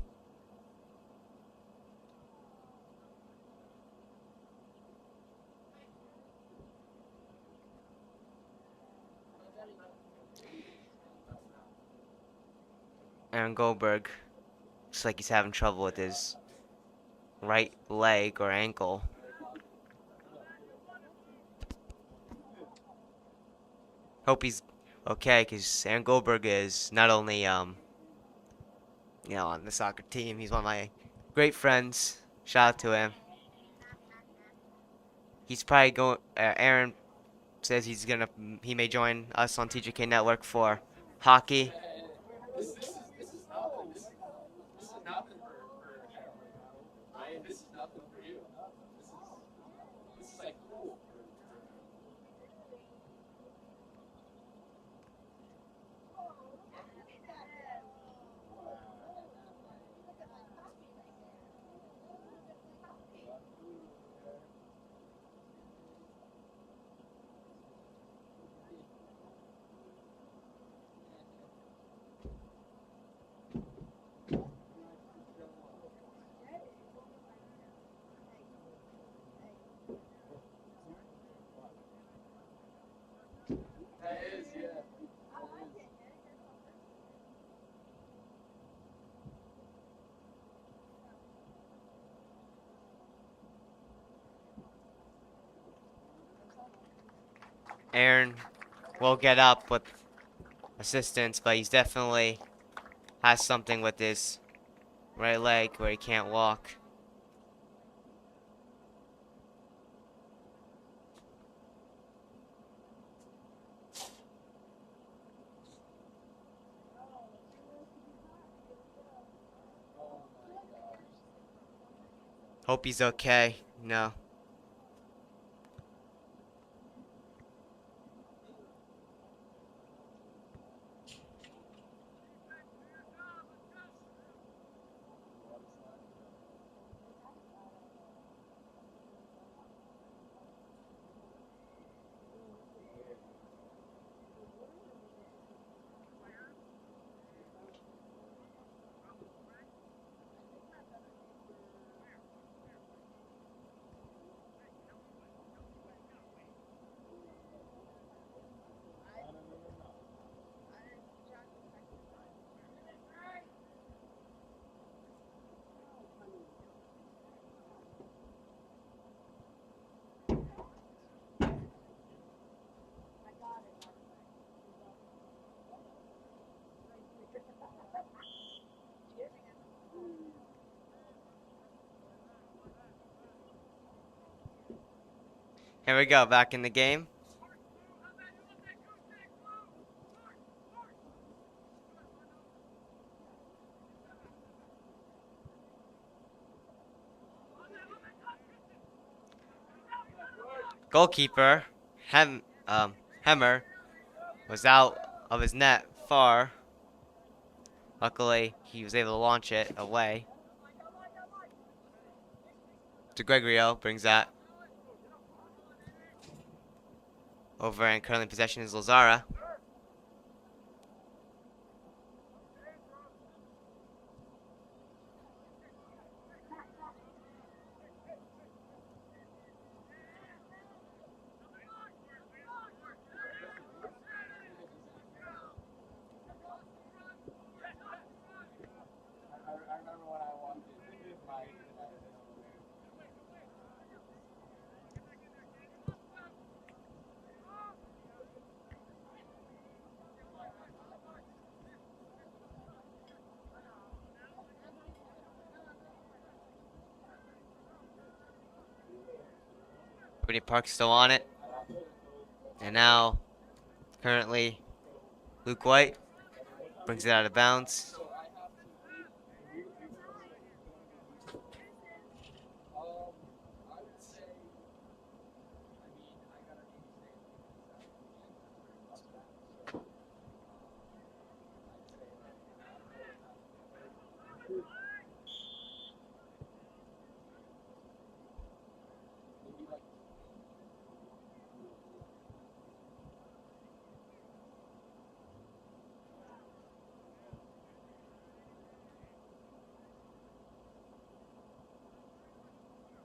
S1: Aaron Goldberg looks like he's having trouble with his right leg or ankle. Hope he's okay, because Aaron Goldberg is not only on the soccer team, he's one of my great friends. Shout out to him. He's probably going. Aaron says he may join us on TJK Network for hockey. Aaron will get up with assistance, but he's definitely has something with his right leg where he can't walk. Hope he's okay. No. Here we go, back in the game. Goalkeeper Hemmer was out of his net far. Luckily, he was able to launch it away. To Gregorio, brings that over, and currently in possession is Lazara. Whippany Park still on it. And now, currently, Luke White brings it out of bounds.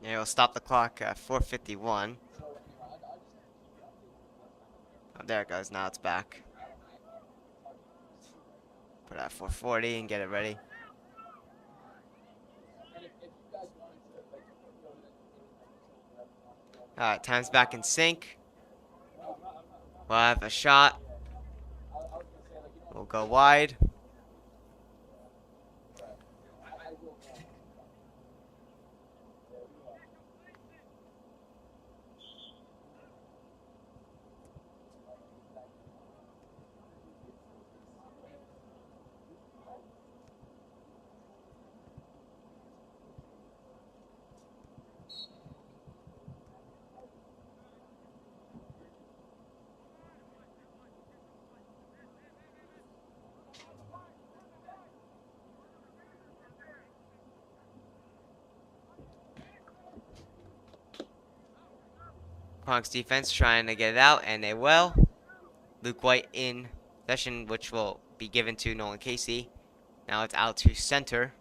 S1: Yeah, we'll stop the clock at 4:51. Oh, there it goes. Now it's back. Put it at 4:40 and get it ready. Alright, time's back in sync. We'll have a shot. We'll go wide. Punk's defense trying to get it out, and they will. Luke White in possession, which will be given to Nolan Casey. Now it's out to center.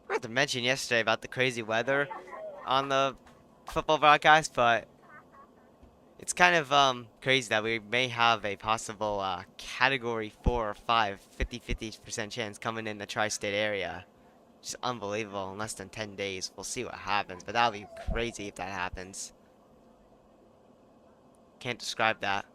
S1: I forgot to mention yesterday about the crazy weather on the football broadcast, but it's kind of crazy that we may have a possible category 4 or 5 50% chance coming in the tri-state area. Just unbelievable. In less than 10 days, we'll see what happens, but that would be crazy if that happens. Can't describe that.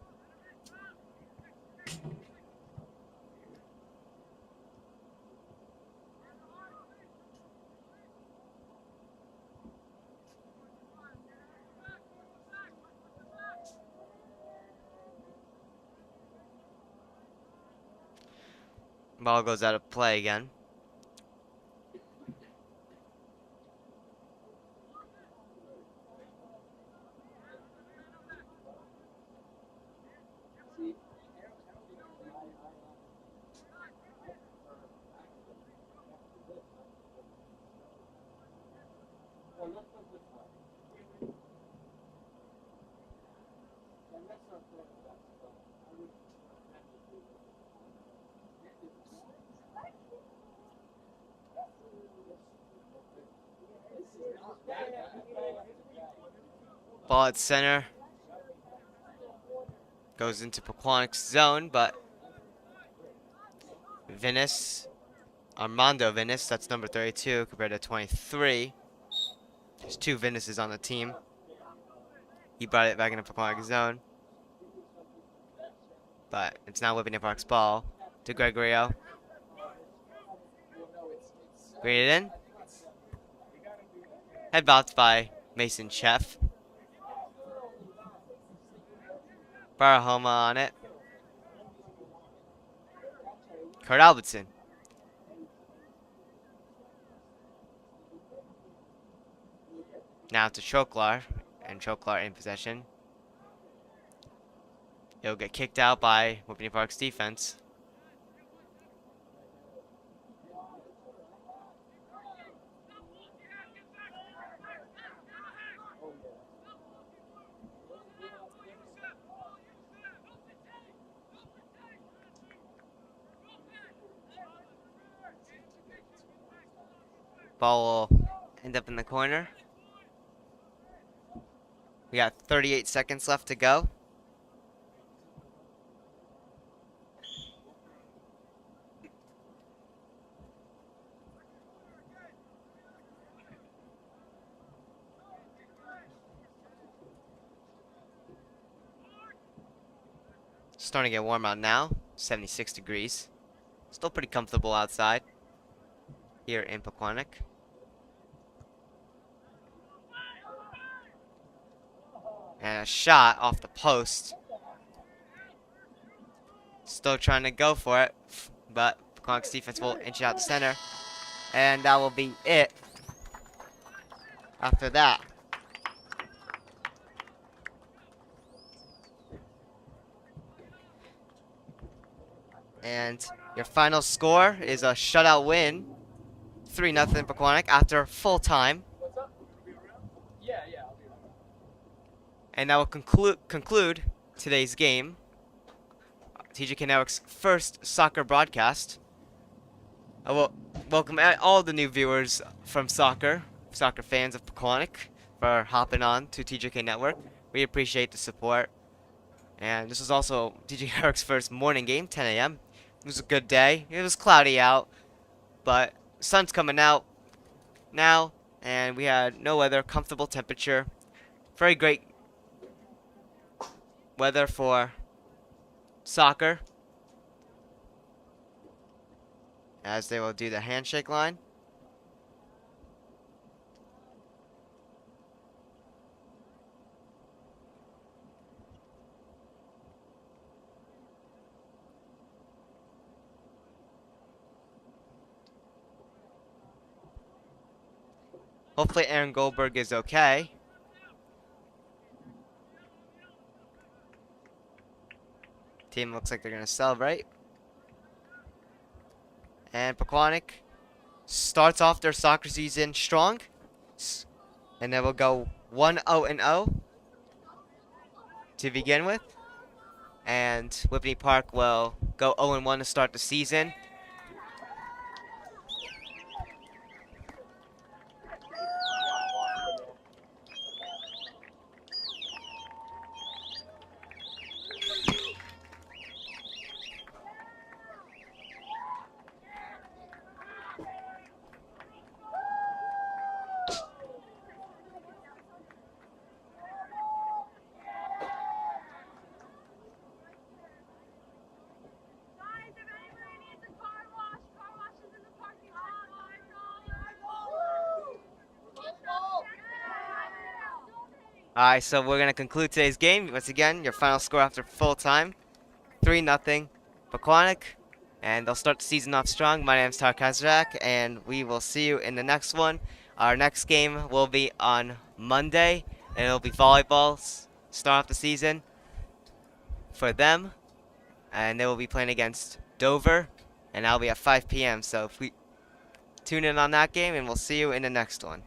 S1: Ball goes out of play again. Ball at center. Goes into Pequannock's zone, but Armando Vinus, that's number 32 compared to 23. There's two Vinuses on the team. He brought it back into Pequannock's zone. but it's now Whippany Park's ball to Gregorio. Greeted in. Head bounced by Mason Chef. Barahoma on it. Kurt Albertson. Now to Choklar, and Choklar in possession. He'll get kicked out by Whippany Park's defense. Ball will end up in the corner. We got 38 seconds left to go. Starting to get warm out now. 76 degrees. Still pretty comfortable outside here in Pequannock. And a shot off the post. Still trying to go for it, but Pequannock's defense will inch it out the center. And that will be it after that. And your final score is a shutout win, 3-0 Pequannock after full time.
S3: What's up? Yeah, I'll be around.
S1: And that will conclude today's game. TJK Network's first soccer broadcast. I will welcome all the new viewers from soccer fans of Pequannock, for hopping on to TJK Network. We appreciate the support. And this was also TJK Network's first morning game, 10 a.m. It was a good day. It was cloudy out, but sun's coming out now, and we had no weather, comfortable temperature. Very great weather for soccer, as they will do the handshake line. Hopefully Aaron Goldberg is okay. Team looks like they're going to celebrate. And Pequannock starts off their soccer season strong. And they will go 1-0-0 to begin with. And Whippany Park will go 0-1 to start the season. Alright, so we're going to conclude today's game. Once again, your final score after full time, 3-0 Pequannock. And they'll start the season off strong. My name's Tark Kazrak, and we will see you in the next one. Our next game will be on Monday, and it'll be volleyball, start off the season for them. And they will be playing against Dover, and that'll be at 5 p.m. So if we tune in on that game, and we'll see you in the next one.